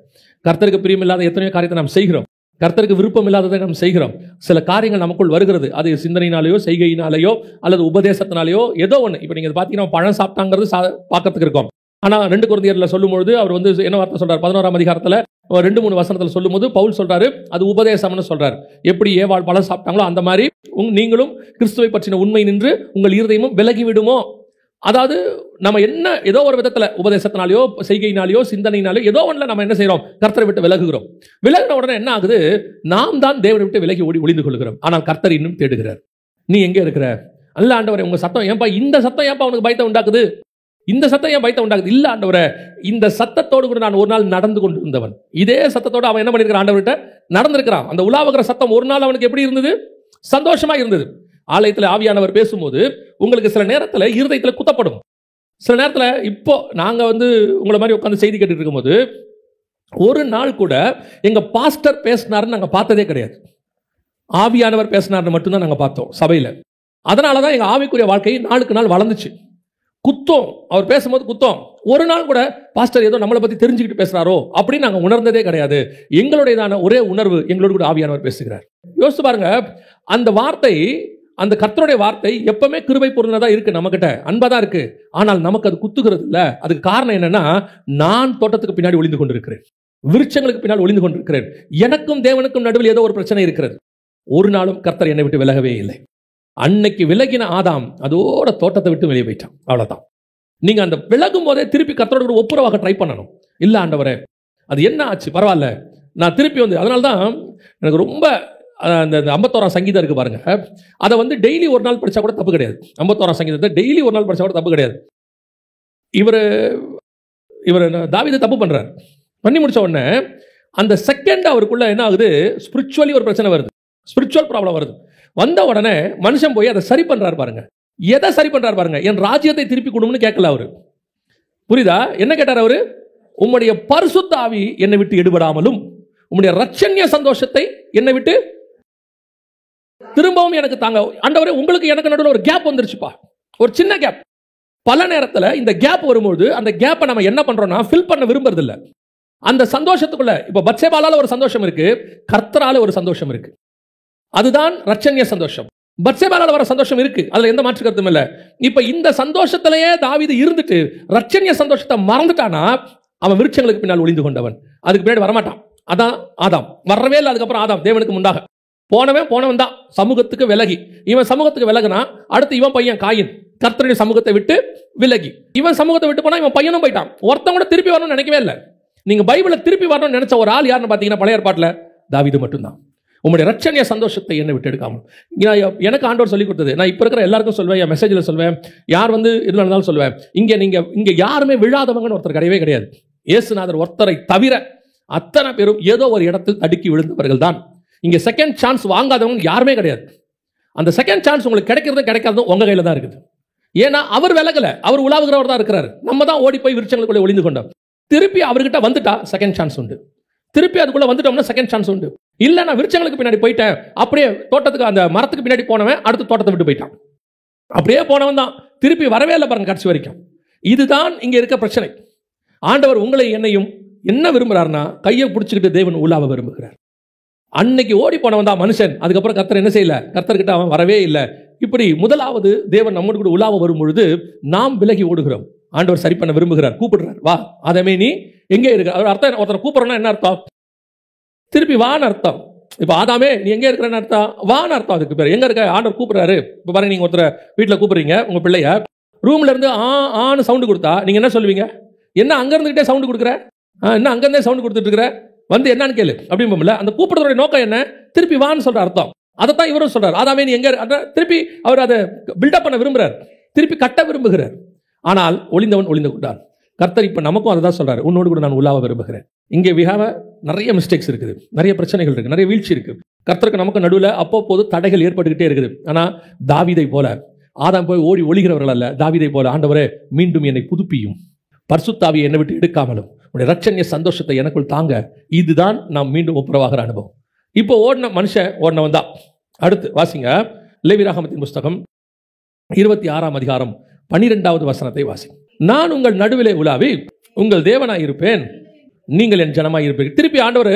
கர்த்தருக்கு பிரியமில்லாத எத்தனையோ காரியத்தை நாம் செய்கிறோம், கர்த்தருக்கு விருப்பம் இல்லாததை நாம் செய்கிறோம். சில காரியங்கள் நமக்குள் வருகிறது, அது சிந்தனையினாலேயோ செய்கையினாலேயோ அல்லது உபதேசத்தினாலேயோ ஏதோ ஒன்று. இப்போ நீங்கள் பார்த்தீங்கன்னா பழம் சாப்பிட்டாங்கிறது பார்க்கறதுக்கு இருக்கும். ஆனால் 2 கொரிந்தியர்ல சொல்லும்போது அவர் வந்து என்ன வார்த்தை சொல்றார், 11ஆம் அதிகாரத்தில் 2-3 வசனத்தில் சொல்லும்போது பவுல் சொல்றாரு, அது உபதேசம்னு சொல்றாரு. எப்படி ஏவாள் பழம் சாப்பிட்டாங்களோ அந்த மாதிரி நீங்களும் கிறிஸ்துவை பற்றின உண்மை நின்று உங்கள் இருதயமும் விலகி விடுமோ. அதாவது நம்ம என்ன ஏதோ ஒரு விதத்தில் உபதேசத்தினாலேயோ செய்கையினாலேயோ சிந்தனையினாலேயோ ஏதோ ஒன்றில் நம்ம என்ன செய்கிறோம், கர்த்தரை விட்டு விலகுகிறோம். விலகின உடனே என்ன ஆகுது, நாம் தான் தேவனை விட்டு விலகி ஒளிந்து கொள்கிறோம். ஆனால் கர்த்தர் இன்னும் தேடுகிறார். நீ எங்கே இருக்கிற? அல்ல ஆண்டவரே, உங்க சத்தம் ஏன்பா, இந்த சத்தம் ஏன்பா உனக்கு பயத்தை உண்டாக்குது, இந்த சத்தம் ஏன் பயத்தை உண்டாக்குது? இல்ல ஆண்டவரே, இந்த சத்தத்தோடு கூட நான் ஒரு நாள் நடந்து கொண்டு இருந்தவன். இதே சத்தத்தோடு அவன் என்ன பண்ணிருக்கிறான், ஆண்டவர்கிட்ட நடந்திருக்கிறான். அந்த உலாவுகிற சத்தம் ஒரு நாள் அவனுக்கு எப்படி இருந்தது, சந்தோஷமா இருந்தது. ஆலயத்தில் ஆவியானவர் பேசும்போது உங்களுக்கு சில நேரத்தில் இருதயத்தில் குத்தப்படும். சில நேரத்தில் இப்போ நாங்கள் வந்து உங்களை மாதிரி உட்காந்து செய்தி கேட்டுட்டு இருக்கும்போது ஒரு நாள் கூட எங்க பாஸ்டர் பேசினாருன்னு நாங்கள் பார்த்ததே கிடையாது. ஆவியானவர் பேசினார்னு மட்டும்தான் நாங்கள் பார்த்தோம் சபையில். அதனால தான் எங்கள் ஆவிக்குரிய வாழ்க்கை நாளுக்கு நாள் வளர்ந்துச்சு. குத்தம், அவர் பேசும்போது குத்தம். ஒரு நாள் கூட பாஸ்டர் ஏதோ நம்மளை பற்றி தெரிஞ்சுக்கிட்டு பேசுகிறாரோ அப்படின்னு நாங்கள் உணர்ந்ததே கிடையாது. எங்களுடையதான ஒரே உணர்வு, எங்களோடு கூட ஆவியானவர் பேசுகிறார். யோசிச்சு பாருங்க, அந்த வார்த்தை, அந்த கர்த்தருடைய வார்த்தை எப்பவுமே கிருபை பொருந்ததா இருக்கு, நம்மகிட்ட அன்பா தான் இருக்கு. ஆனால் நமக்கு அது குத்துகிறது இல்லை. அதுக்கு காரணம் என்னன்னா, நான் தோட்டத்துக்கு பின்னாடி ஒளிந்து கொண்டிருக்கிறேன், விருட்சங்களுக்கு பின்னால் ஒளிந்து கொண்டிருக்கிறேன். எனக்கும் தேவனுக்கும் நடுவில் ஏதோ ஒரு பிரச்சனை இருக்கிறது. ஒரு நாளும் கர்த்தர் என்னை விட்டு விலகவே இல்லை. அன்னைக்கு விலகின ஆதாம் அதோட தோட்டத்தை விட்டு வெளியே போயிட்டான், அவ்வளவுதான். நீங்க அந்த விலகும் போதே திருப்பி கர்த்தரோட கூட ஒப்புரவாக ட்ரை பண்ணணும். இல்ல ஆண்டவரே, அது என்ன ஆச்சு, பரவாயில்ல, நான் திருப்பி வந்து. அதனால தான் எனக்கு ரொம்ப அந்த 51ஆம் சங்கீதம் இருக்கு பாருங்க, அதை வந்து டெய்லி ஒரு நாள் படிச்சா கூட தப்பு கிடையாது. 51ஆம் சங்கீதத்தை டெய்லி ஒரு நாள் படிச்சா கூட தப்பு கிடையாது. இவர் தாவீது தப்பு பண்றார். பண்ணி முடிச்ச உடனே அந்த செகண்ட் அவருக்குள்ள என்ன ஆகுது, ஸ்பிரிச்சுவலி ஒரு பிரச்சனை வருது, ஸ்பிரிச்சுவல் ப்ராப்ளம் வருது. வந்த உடனே மனுஷன் போய் அதை சரி பண்றாரு பாருங்க. எதை சரி பண்றாரு பாருங்க, என் ராஜ்யத்தை திருப்பி கொடுன்னு கேட்கல அவரு. புரியுதா? என்ன கேட்டார் அவரு? உம்முடைய பரிசுத்த ஆவி என்னை விட்டு எடுபடாமலும் உம்முடைய ரட்சண்ய சந்தோஷத்தை என்னை விட்டு திரும்பவும் எனக்கு தாங்க. ஆண்டவரே, உங்களுக்கு எனக்கு நடுவில் ஒரு கேப் வந்துருச்சுப்பா, ஒரு சின்ன கேப். பல நேரத்தில் இந்த கேப் வரும்போது அந்த கேப்பை நம்ம என்ன பண்றோம்னா ஃபில் பண்ண விரும்புறது இல்லை. அந்த சந்தோஷத்துக்குள்ள இப்ப பத்சேபாலால ஒரு சந்தோஷம் இருக்கு, கர்த்தரால ஒரு சந்தோஷம் இருக்கு. அதுதான் ரட்சண்ய சந்தோஷம். பத்சேபாலால வர சந்தோஷம் இருக்கு, அதுல எந்த மாற்று கருத்தும் இல்லை. இப்ப இந்த சந்தோஷத்திலேயே தாவீது இருந்துட்டு ரட்சண்ய சந்தோஷத்தை மறந்துட்டானா அவன் விருட்சங்களுக்கு பின்னால் ஒளிந்து கொண்டவன், அதுக்கு பின்னாடி வரமாட்டான். அதான் ஆதாம் வரவே இல்லை. அதுக்கப்புறம் ஆதாம் தேவனுக்கு முன்னாக போனவன் தான் சமூகத்துக்கு விலகி. இவன் சமூகத்துக்கு விலகுனா அடுத்து இவன் பையன் காயின் கர்த்தருடைய சமூகத்தை விட்டு விலகி, இவன் சமூகத்தை விட்டு போனா இவன் பையனும் போயிட்டான். ஒருத்தன் கூட திருப்பி வரணும்னு நினைக்கவே இல்லை. நீங்க பைபிளை திருப்பி வரணும்னு நினைச்ச ஒரு ஆள் யாருன்னு பாத்தீங்கன்னா பழைய ஏற்பாட்டில் தாவீது மட்டும்தான். உங்களுடைய ரட்சணிய சந்தோஷத்தை என்னை விட்டு எடுக்காமல். எனக்கு ஆண்டவர் சொல்லி கொடுத்தது, நான் இப்போ இருக்கிற எல்லாருக்கும் சொல்வேன், என் மெசேஜில் சொல்வேன், யார் வந்து எது நடந்தாலும் சொல்வேன், இங்கே யாருமே விழாதவங்கன்னு ஒருத்தர் கிடையவே கிடையாது. இயேசுநாதர் ஒருத்தரை தவிர அத்தனை பேரும் ஏதோ ஒரு இடத்தில் தடுக்கி விழுந்தவர்கள் தான். இங்கே செகண்ட் சான்ஸ் வாங்காதவங்க யாருமே கிடையாது. அந்த செகண்ட் சான்ஸ் உங்களுக்கு கிடைக்கிறதும் கிடைக்காததும் உங்க கையில் தான் இருக்குது. ஏன்னா அவர் விலகல, அவர் உலாவுகிறவர் தான் இருக்கிறார். நம்ம தான் ஓடி போய் விருட்சங்களுக்குள்ளே ஒளிந்து கொண்டோம். திருப்பி அவர்கிட்ட வந்துட்டா செகண்ட் சான்ஸ் உண்டு. திருப்பி அதுக்குள்ள வந்துட்டோம்னா செகண்ட் சான்ஸ் உண்டு. இல்ல நான் விருட்சங்களுக்கு பின்னாடி போயிட்டேன், அப்படியே தோட்டத்துக்கு அந்த மரத்துக்கு பின்னாடி போனவன் அடுத்து தோட்டத்தை விட்டு போயிட்டான். அப்படியே போனவன் தான் திருப்பி வரவே இல்லை பாருங்க கடைசி வரைக்கும். இதுதான் இங்க இருக்க பிரச்சனை. ஆண்டவர் உங்களை என்னையும் என்ன விரும்புறாருன்னா கையை பிடிச்சிக்கிட்டு தேவன் உலாவ விரும்புகிறார். அன்னைக்கு ஓடி போனவன் தான் மனுஷன். அதுக்கப்புறம் கர்த்தர் என்ன செய்யல, கர்த்தர்கிட்ட அவன் வரவே இல்லை. இப்படி முதலாவது தேவன் நம்மோடு கூட உலாவ வரும் பொழுது நாம் விலகி ஓடுகிறோம். ஆண்டவர் சரி பண்ண விரும்புகிறார், கூப்பிடுறார், வா அதமே நீ எங்கே இருக்க. அவர் அர்த்தம், ஒருத்தர் கூப்பிடுறோம்னா என்ன அர்த்தம், திருப்பி வான்னு அர்த்தம். இப்ப ஆதாமே நீ எங்க இருக்கிறன்னு அர்த்தம், வான்னு அர்த்தம். அதுக்கு பேர் எங்க இருக்க ஆண்டவர் கூப்பிடுறாரு. இப்ப பாருங்க, நீங்க ஒருத்தர் வீட்டுல கூப்பிடுறீங்க, உங்க பிள்ளைய ரூம்ல இருந்து ஆன்னு சவுண்ட் கொடுத்தா நீங்க என்ன சொல்லுவீங்க, என்ன அங்க இருந்துகிட்டே சவுண்ட் கொடுக்குற, என்ன அங்க இருந்தே சவுண்ட் கொடுத்துட்டு இருக்கிற, வந்து என்னன்னு கேளு அப்படிம்போம்ல. அந்த கூப்பிடுறதோட நோக்கம் என்ன, திருப்பி வான்னு சொல்ற அர்த்தம். அதைத்தான் இவரும் சொல்றாரு, ஆதாமே நீ எங்க. திருப்பி அவர் அதை பில்டப் பண்ண விரும்புறார், திருப்பி கட்ட விரும்புகிறார். ஆனால் ஒளிந்தவன் ஒளிந்து கொண்டான். கர்த்தர் இப்ப நமக்கும் அதை தான் சொல்றாரு, உன்னோடு கூட நான் உலாவ விரும்புகிறேன். இங்கே நிறைய மிஸ்டேக்ஸ் இருக்குது, நிறைய பிரச்சனைகள் இருக்கு, நிறைய வீழ்ச்சி இருக்கு. கர்த்தருக்கு நமக்கு நடுவில் அப்பப்போது தடைகள் ஏற்பட்டுக்கிட்டே இருக்குது. ஆனா தாவீதை போல ஆதாம் போய் ஓடி ஒளிகிறவர்கள் அல்ல, தாவீதை போல ஆண்டவரே மீண்டும் என்னை புதுப்பியும், பரிசுத்தாவியை என்னை விட்டு எடுக்காமலும் உடைய ரட்சணிய சந்தோஷத்தை எனக்குள் தாங்க. இதுதான் நாம் மீண்டும் ஒப்புரவாகிற அனுபவம். இப்போ ஓடின மனுஷன் ஓடினவன் தான். அடுத்து வாசிங்க, லேவியராகமத்தின் புஸ்தகம் 26ஆம் அதிகாரம் 12வது வசனத்தை வாசி. நான் உங்கள் நடுவிலே உலாவி உங்கள் தேவனாய் இருப்பேன், நீங்கள் என் ஜனமாய் இருப்பீர்கள். திருப்பி ஆண்டவர்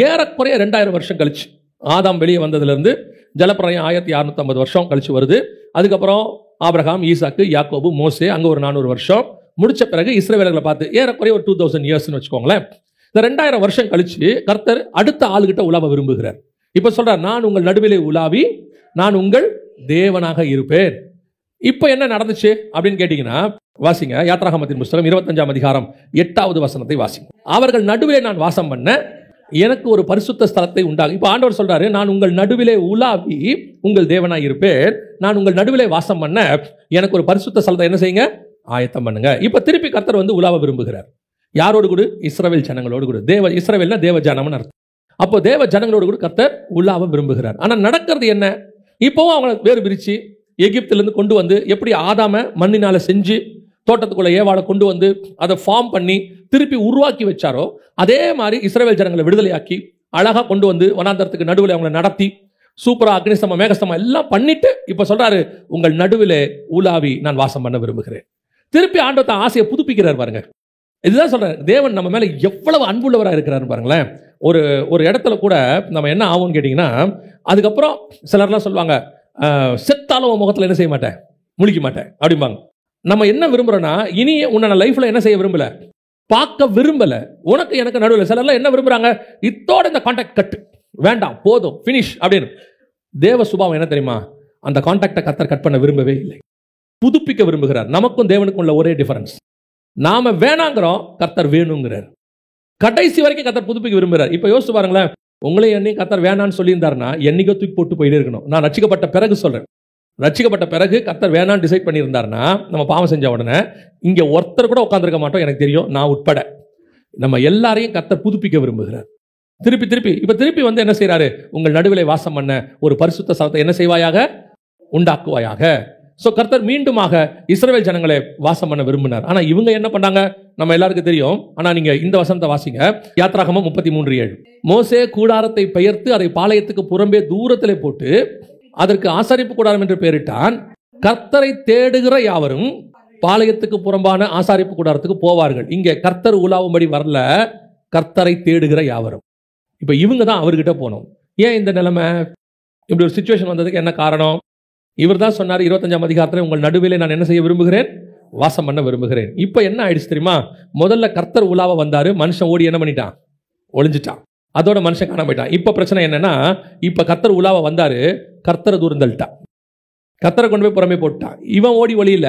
ஏறக்குறைய 2000 வருஷம் கழிச்சு, ஆதாம் வெளியே வந்ததுலேருந்து ஜலப்பிரளயம் 1650 வருஷம் கழிச்சு வருது. அதுக்கப்புறம் ஆபிரகாம், ஈசாக்கு, யாக்கோபு, மோசே, அங்கே ஒரு 400 வருஷம் முடிச்ச பிறகு இஸ்ரவேலர்களை பார்த்து ஏறக்குறைய ஒரு 2000 இயர்ஸ்னு வச்சுக்கோங்களேன். இந்த 2000 வருஷம் கழிச்சு கர்த்தர் அடுத்த ஆளுகிட்ட உலாவ விரும்புகிறார். இப்போ சொல்றார், நான் உங்கள் நடுவிலே உலாவி நான் உங்கள் தேவனாக இருப்பேன். இப்போ என்ன நடந்துச்சு அப்படின்னு கேட்டீங்கன்னா, வாசிங்க யாத்ராகமத்தின் புஸ்தகம் 25ஆம் அதிகாரம் 8வது வசனத்தை வாசிங்க. அவர்கள் நடுவிலே நான் வாசம் பண்ண எனக்கு ஒரு பரிசுத்த ஸ்தலத்தை உண்டாகும். இப்போ ஆண்டவர் சொல்றாரு, நான் உங்கள் நடுவிலே உலாவி உங்கள் தேவனாய் இருப்பேன், நான் உங்கள் நடுவிலே வாசம் பண்ண எனக்கு ஒரு பரிசுத்த ஸ்தலத்தை என்ன செய்யுங்க, ஆயத்தம் பண்ணுங்க. இப்போ திருப்பி கர்த்தர் வந்து உலாவ விரும்புகிறார். யாரோடு கூட? இஸ்ரவேல் ஜனங்களோடு கூட. இஸ்ரவேல்னா தேவ ஜனம்னு அர்த்தம். அப்போ தேவ ஜனங்களோடு கூட கர்த்தர் உலாவ விரும்புகிறார். ஆனால் நடக்கிறது என்ன? இப்போவும் அவங்களை வேறு பிரிச்சு எகிப்திலிருந்து கொண்டு வந்து எப்படி ஆதாம மண்ணினால செஞ்சு தோட்டத்துக்குள்ள ஏவாளை கொண்டு வந்து அதை ஃபார்ம் பண்ணி திருப்பி உருவாக்கி வச்சாரோ, அதே மாதிரி இஸ்ரவேல் ஜனங்களை விடுதலையாக்கி அழகா கொண்டு வந்து வனாந்தரத்துக்கு நடுவில் அவங்களை நடத்தி சூப்பரா அக்னிஸ்தமம் மேகஸ்தமம் எல்லாம் பண்ணிட்டு இப்ப சொல்றாரு, உங்கள் நடுவிலே உலாவி நான் வாசம் பண்ண விரும்புகிறேன். திருப்பி ஆண்டவர் தான் ஆசையை புதுப்பிக்கிறார் பாருங்க. இதுதான் சொல்றேன், தேவன் நம்ம மேல எவ்வளவு அன்புள்ளவராக இருக்கிறாரு பாருங்களேன். ஒரு இடத்துல கூட நம்ம என்ன ஆகும்னு கேட்டீங்கன்னா, அதுக்கப்புறம் சிலர்லாம் சொல்லுவாங்க, செத்தாலும் முகத்தில் என்ன செய்ய மாட்டேன், முழிக்க மாட்டேன் அப்படிம்பாங்க. நம்ம என்ன விரும்புறோம்னா, இனி உன்னை லைஃப்ல என்ன செய்ய விரும்பல, பார்க்க விரும்பல. உனக்கு எனக்கு நடுவில் சிலர்லாம் என்ன விரும்புறாங்க, இத்தோட இந்த கான்டாக்ட் கட் வேண்டாம், போதும், ஃபினிஷ் அப்படின்னு. தேவ சுபாவம் என்ன தெரியுமா, அந்த கான்டாக்டை கர்த்தர் கட் பண்ண விரும்பவே இல்லை, புதுப்பிக்க விரும்புகிறார். நமக்கும் தேவனுக்கும் உள்ள ஒரே டிஃபரன்ஸ், நாம வேணாங்கிறோம், கர்த்தர் வேணுங்கிறார். கடைசி வரைக்கும் கர்த்தர் புதுப்பிக்க விரும்புகிறார். இப்போ யோசிச்சு பாருங்களேன், உங்களே என்னையும் கர்த்தர் வேணான்னு சொல்லியிருந்தாருன்னா என்னைக்கோ தூக்கி போட்டு போயிட்டே இருக்கணும். நான் ரட்சிக்கப்பட்ட பிறகு சொல்றேன், ரட்சிக்கப்பட்ட பிறகு கர்த்தர் வேணான்னு டிசைட் பண்ணியிருந்தாருன்னா, நம்ம பாவம் செஞ்ச உடனே இங்க ஒருத்தர் கூட உட்காந்துருக்க மாட்டோம், எனக்கு தெரியும், நான் உட்பட. நம்ம எல்லாரையும் கர்த்தர் புதுப்பிக்க விரும்புகிறார். திருப்பி வந்து என்ன செய்யறாரு, உங்கள் நடுவிலே வாசம் பண்ண ஒரு பரிசுத்த ஸ்தலத்தை என்ன செய்வாயாக, உண்டாக்குவாயாக. சோ கர்த்தர் மீண்டுமாக இஸ்ரவேல் ஜனங்களை வாசம் பண்ண விரும்பினார். ஆனா இவங்க என்ன பண்ணாங்க, நம்ம எல்லாருக்கும் தெரியும். ஆனா நீங்க இந்த வசனத்தை வாசிங்க, யாத்ராகமம் 33:7. மோசே கூடாரத்தை பெயர்த்து அதை பாளையத்துக்கு புறம்பே தூரத்திலே போட்டு அதற்கு ஆசாரிப்பு கூடாரம் என்று பெயரிட்டான். கர்த்தரை தேடுகிற யாவரும் பாளையத்துக்கு புறம்பான ஆசாரிப்பு கூடாரத்துக்கு போவார்கள். இங்க கர்த்தர் உலாவும்படி வரல, கர்த்தரை தேடுகிற யாவரும். இப்ப இவங்க தான் அவர்கிட்ட போனோம். ஏன் இந்த நிலைமை, இப்படி ஒரு சிச்சுவேஷன் வந்ததுக்கு என்ன காரணம்? இவர் தான் சொன்னார் 25ஆம் அதிகாரத்தில், உங்கள் நடுவிலே நான் என்ன செய்ய விரும்புகிறேன், வாசம் பண்ண விரும்புகிறேன். இப்போ என்ன ஆயிடுச்சு தெரியுமா, முதல்ல கர்த்தர் உலாவ வந்தாரு, மனுஷன் ஓடி என்ன பண்ணிட்டான், ஒளிஞ்சிட்டான், அதோட மனுஷன் காணாம போயிட்டான். இப்போ பிரச்சனை என்னன்னா, இப்போ கர்த்தர் உலாவ வந்தாரு, கர்த்தரை தூர்ந்தள்ளிட்டான், கர்த்தரை கொண்டு போய் புறமே போட்டான். இவன் ஓடி வழியில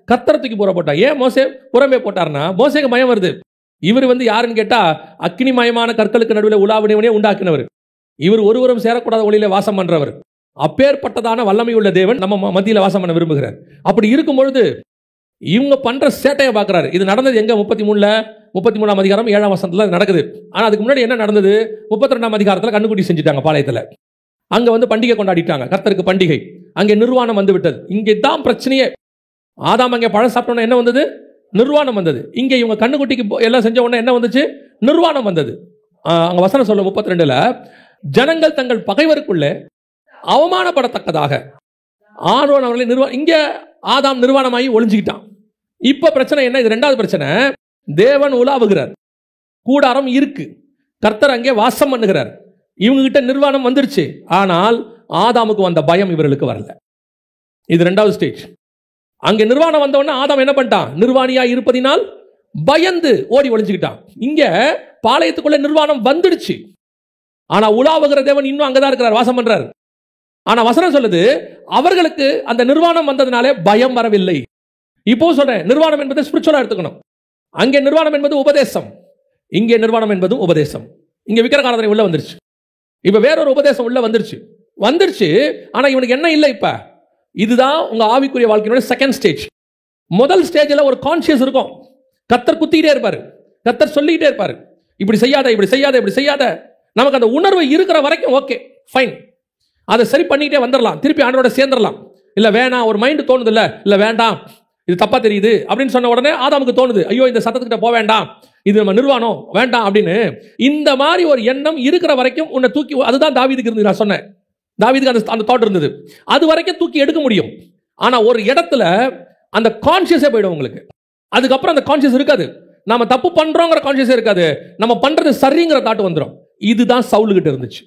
கர்த்தரை தூக்கி புற போட்டான். ஏன் மோசே புறமே போட்டார்னா, மோசேக்கு பயம் வருது. இவர் வந்து யாருன்னு கேட்டா, அக்னிமயமான கற்களுக்கு நடுவில் உலாவினவனே உண்டாக்கினவர். இவர் ஒருவரும் சேரக்கூடாத ஒளியில வாசம் பண்றவர். அப்பேற்பட்டதான வல்லமை உள்ள தேவன் நம்ம மத்தியில வாசம் பண்ண விரும்புகிறார். அப்படி இருக்கும் பொழுது இவங்க பண்ற சேட்டையை பார்க்கிறாரு. இது நடந்தது எங்க, 33ஆம் அதிகாரம் 7ஆம் வசனத்துல நடக்குது. ஆனா அதுக்கு முன்னாடி என்ன நடந்தது, 32ஆம் அதிகாரத்துல கண்ணுக்குட்டி செஞ்சுட்டாங்க பாளையத்துல. அங்க வந்து பண்டிகை கொண்டாடிட்டாங்க, கர்த்தருக்கு பண்டிகை. அங்கே நிர்வாணம் வந்து விட்டது. இங்கே தான் பிரச்சனையே. ஆதாம் அங்கே பழம் சாப்பிட்டோன்னா என்ன வந்தது, நிர்வாணம் வந்தது. இங்கே இவங்க கண்ணுக்குட்டிக்கு எல்லாம் செஞ்ச உடனே என்ன வந்துச்சு, நிர்வாணம் வந்தது. அங்க வசனம் சொல்ல 32ல, ஜனங்கள் தங்கள் பகைவருக்குள்ளே அவமானப்படத்தக்கதாக ஆரோன் அவர்களை இங்க ஆதாம் நிர்வாணமாகி ஒளிஞ்சுக்கிட்டான். இப்ப பிரச்சனை என்ன, இது ரெண்டாவது பிரச்சனை. தேவன் உலாவுகிறார், கூடாரம் இருக்கு, கர்த்தர் அங்கே வாசம் பண்ணுகிறார். இவங்க கிட்ட நிர்வாணம் வந்துருச்சு, ஆனால் ஆதாமுக்கு வந்த பயம் இவர்களுக்கு வரல. இது ரெண்டாவது ஸ்டேஜ். அங்கே நிர்வாணம் வந்த உடனே ஆதாம் என்ன பண்ணிட்டான், நிர்வாணியா இருப்பதினால் பயந்து ஓடி ஒளிஞ்சுக்கிட்டான். இங்க பாளையத்துக்குள்ள நிர்வாணம் வந்துடுச்சு, ஆனா உலாவுகிற தேவன் இன்னும் அங்கதான் இருக்கிறார், வாசம் பண்றார். ஆனா வசனம் சொல்லுது, அவர்களுக்கு அந்த நிர்வாணம் வந்ததுனாலே பயம் வரவில்லை. இப்போ சொல்றேன், நிர்வாணம் என்பது ஸ்பிரிச்சுவலா எடுத்துக்கணும். அங்கே நிர்வாணம் என்பது உபதேசம், இங்கே நிர்வாணம் என்பதும் உபதேசம். இங்க விக்கிரகாராதனை உள்ள வந்துருச்சு, இப்ப வேறொரு உபதேசம் உள்ள வந்துருச்சு. ஆனா இவனுக்கு என்ன இல்லை, இப்ப இதுதான் உங்க ஆவிக்குரிய வாழ்க்கையோட செகண்ட் ஸ்டேஜ். முதல் ஸ்டேஜ்ல ஒரு கான்சியஸ் இருக்கும், கர்த்தர் குத்திக்கிட்டே இருப்பாரு, கர்த்தர் சொல்லிக்கிட்டே இருப்பாரு, இப்படி செய்யாத, இப்படி செய்யாத, இப்படி செய்யாத. நமக்கு அந்த உணர்வு இருக்கிற வரைக்கும் ஓகே ஃபைன், அதை சரி பண்ணிக்கிட்டே வந்துடலாம், திருப்பி ஆண்டவரோட சேர்ந்துடலாம். இல்ல வேணாம், ஒரு மைண்ட் தோணுது, இல்ல வேண்டாம், இது தப்பா தெரியுது அப்படின்னு சொன்ன உடனே ஆதாமுக்கு தோணுது, ஐயோ இந்த சத்தத்துக்கிட்ட போக வேண்டாம், இது நம்ம நிர்வாணம் வேண்டாம் அப்படின்னு. இந்த மாதிரி ஒரு எண்ணம் இருக்கிற வரைக்கும் உன்னை தூக்கி, அதுதான் தாவீதுக்கு இருந்தது. நான் சொன்னேன், தாவீதுக்கு அந்த தாட் இருந்தது, அது வரைக்கும் தூக்கி எடுக்க முடியும். ஆனா ஒரு இடத்துல அந்த கான்சியஸே போயிடும் உங்களுக்கு, அதுக்கப்புறம் அந்த கான்சியஸ் இருக்காது. நாம தப்பு பண்றோங்கிற கான்சியஸ் இருக்காது, நம்ம பண்றது சரிங்கிற தாட் வந்துடும். இதுதான் சவுலுகிட்ட இருந்துச்சு.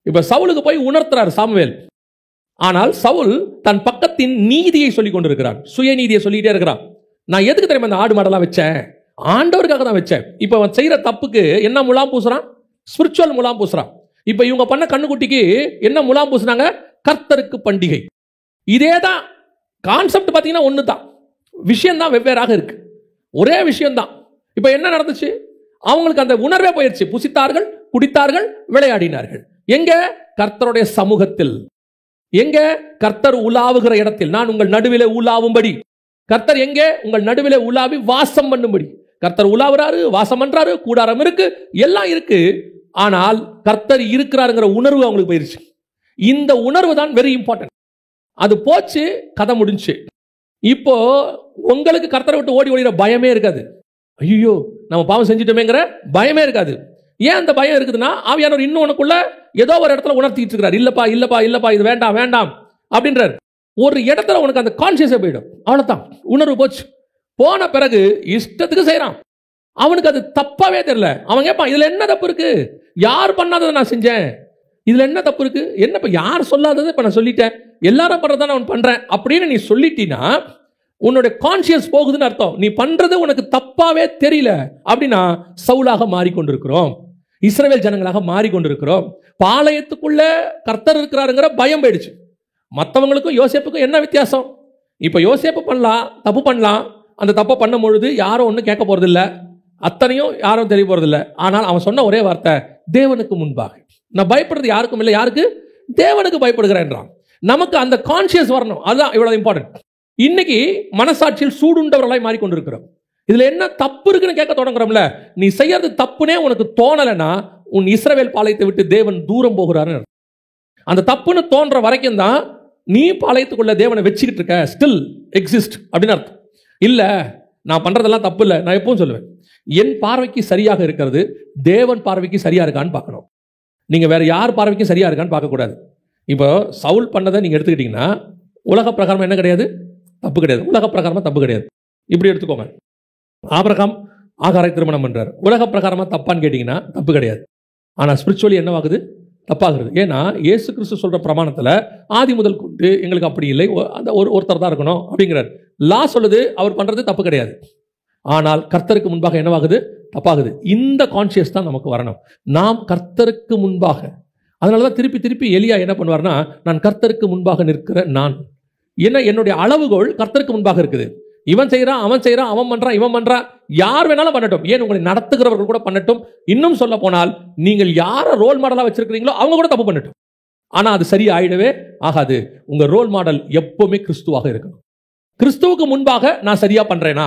இப்ப சவுலுக்கு போய் உணர்த்துறாரு சாமுவேல். ஆனால் சவுல் தன் பக்கத்தின் நீதியை சொல்லிக் கொண்டிருக்கிறான், சுயநீதியை சொல்லிட்டே இருக்கிறான். நான் எதுக்கு தெரியுமா அந்த ஆடு மாடெல்லாம் வச்சேன்? ஆண்டவருக்காக தான் வச்சேன். இப்ப அவன் செய்யற தப்புக்கு என்ன முலாம் பூசுறான்? ஸ்பிரிச்சுவல் முலாம் பூசுறான். இப்ப இவங்க பண்ண கண்ணுக்குட்டிக்கு என்ன முலாம் பூசுனாங்க? கர்த்தருக்கு பண்டிகை. இதேதான் கான்செப்ட். பாத்தீங்கன்னா ஒண்ணுதான், விஷயம் தான் வெவ்வேறாக இருக்கு, ஒரே விஷயம் தான். இப்ப என்ன நடந்துச்சு? அவங்களுக்கு அந்த உணர்வே போயிடுச்சு. புசித்தார்கள், குடித்தார்கள், விளையாடினார்கள். எங்க? கர்த்தருடைய சமூகத்தில். எங்க? கர்த்தர் உலாவுகிற இடத்தில். நான் உங்கள் நடுவிலே உலாவும்படி. கர்த்தர் எங்கே? உங்கள் நடுவிலே உலாவி வாசம் பண்ணும்படி. கர்த்தர் உலாவுறாரு, வாசம் பண்றாரு, கூடாரம் இருக்கு, எல்லாம் இருக்கு. ஆனால் கர்த்தர் இருக்கிறாருங்கிற உணர்வு அவங்களுக்கு போயிருச்சு. இந்த உணர்வு தான் வெரி இம்பார்ட்டன்ட். அது போச்சு, கதை முடிஞ்சு. இப்போ உங்களுக்கு கர்த்தரை விட்டு ஓடி ஓடிற பயமே இருக்காது. ஐயோ நம்ம பாவம் செஞ்சுட்டோமேங்கிற பயமே இருக்காது. ஏன் அந்த பயம் இருக்குதுன்னா, ஆவியானவர் இன்னும் உனக்குள்ள ஏதோ ஒரு இடத்துல உணர்த்திட்டு இருக்கிறார். இல்லப்பா இல்லப்பா இல்லப்பா, இது வேண்டாம் வேண்டாம் அப்படின்றார். ஒரு இடத்துல உனக்கு அந்த கான்சியஸே போயிடும். அவ்வளவுதான், உணர்வு போச்சு. போன பிறகு இஷ்டத்துக்கு செய்யறான். அவனுக்கு அது தப்பாவே தெரியல. அவன் கேட்பான், இதுல என்ன தப்பு இருக்கு? யார் பண்ணாததை நான் செஞ்சேன், இதுல என்ன தப்பு இருக்கு? என்னப்பா யார் சொல்லாததை இப்ப நான் சொல்லிட்டேன், எல்லாரும் பண்றதான் நான் பண்றேன் அப்படின்னு நீ சொல்லிட்டீன்னா உன்னுடைய கான்சியஸ் போகுதுன்னு அர்த்தம். நீ பண்றது உனக்கு தப்பாவே தெரியல அப்படின்னா சவுலாக மாறிக்கொண்டிருக்கிறோம், இஸ்ரவேல் ஜனங்களாக மாறிக்கொண்டிருக்கிறோம். பாளையத்துக்குள்ள கர்த்தர் இருக்கிறாருங்கிற பயம் போயிடுச்சு. மற்றவங்களுக்கும் யோசேப்புக்கும் என்ன வித்தியாசம்? இப்ப யோசேப்பு பண்ணலாம், தப்பு பண்ணலாம். அந்த தப்பை பண்ணும் பொழுது யாரும் ஒன்றும் கேட்க போறது இல்லை, அத்தனையும் யாரும் தெரிய போறது இல்லை. ஆனால் அவன் சொன்ன ஒரே வார்த்தை, தேவனுக்கு முன்பாக நான் பயப்படுறது யாருக்கும் இல்லை, யாருக்கு? தேவனுக்கு பயப்படுகிறேன். நமக்கு அந்த கான்சியஸ் வரணும். அதுதான் இவ்வளவு இம்பார்ட்டன்ட். இன்னைக்கு மனசாட்சியில் சூடுண்டவர்களாய் மாறிக்கொண்டிருக்கிறோம். இதுல என்ன தப்பு இருக்குன்னு கேட்க தொடங்குறோம்ல. நீ செய்யறது தப்புனே உனக்கு தோணலைன்னா உன் இஸ்ரவேல் பாளையத்தை விட்டு தேவன் தூரம் போகிறாரு. அந்த தப்புன்னு தோன்ற வரைக்கும் தான் நீ பாளையத்துக்குள்ள தேவனை வச்சுக்கிட்டு இருக்க, ஸ்டில் எக்ஸிஸ்ட் அப்படின்னு அர்த்தம். இல்ல நான் பண்றதெல்லாம் தப்பு இல்லை. நான் எப்பவும் சொல்லுவேன், என் பார்வைக்கு சரியாக இருக்கிறது தேவன் பார்வைக்கு சரியா இருக்கான்னு பார்க்கணும். நீங்க வேற யார் பார்வைக்கும் சரியா இருக்கான்னு பார்க்கக்கூடாது. இப்போ சவுல் பண்ணதை நீங்க எடுத்துக்கிட்டீங்கன்னா உலக பிரகாரம் என்ன கிடையாது? தப்பு கிடையாது. உலக பிரகாரமா தப்பு கிடையாது. இப்படி எடுத்துக்கோங்க. ஆபிரகாம் ஆகாரை திருமணம் பண்றாரு. உலக பிரகாரமா தப்பான்னு கேட்டீங்கன்னா தப்பு கிடையாது. ஆனா ஸ்பிரிச்சுவலி என்னவாகுது? தப்பாகிறது. ஏன்னா இயேசு கிறிஸ்து சொல்ற பிரமாணத்துல ஆதி முதல் கொண்டு எங்களுக்கு அப்படி இல்லை, அந்த ஒருத்தர் தான் இருக்கணும் அப்படிங்கிறார். லா சொல்லுது அவர் பண்றது தப்பு கிடையாது. ஆனால் கர்த்தருக்கு முன்பாக என்னவாகுது? தப்பாகுது. இந்த கான்சியஸ் தான் நமக்கு வரணும். நாம் கர்த்தருக்கு முன்பாக. அதனாலதான் திருப்பி திருப்பி எலியா என்ன பண்ணுவார்னா, நான் கர்த்தருக்கு முன்பாக நிற்கிற நான். என்ன, என்னுடைய அளவுகோல் கர்த்தருக்கு முன்பாக இருக்குது. இவன் செய்யறான், அவன் செய்யறான், அவன் பண்றான், இவன் பண்றான், யார் வேணாலும் பண்ணட்டும். ஏன் உங்களை நடத்துகிறவர்கள் கூட பண்ணட்டும். இன்னும் சொல்ல போனால் நீங்கள் யாரை ரோல் மாடலா வச்சிருக்கிறீங்களோ அவங்க கூட தப்பு பண்ணட்டும். ஆனா அது சரி ஆயிடவே ஆகாது. உங்க ரோல் மாடல் எப்பவுமே கிறிஸ்துவாக இருக்கணும். கிறிஸ்துவுக்கு முன்பாக நான் சரியா பண்றேனா?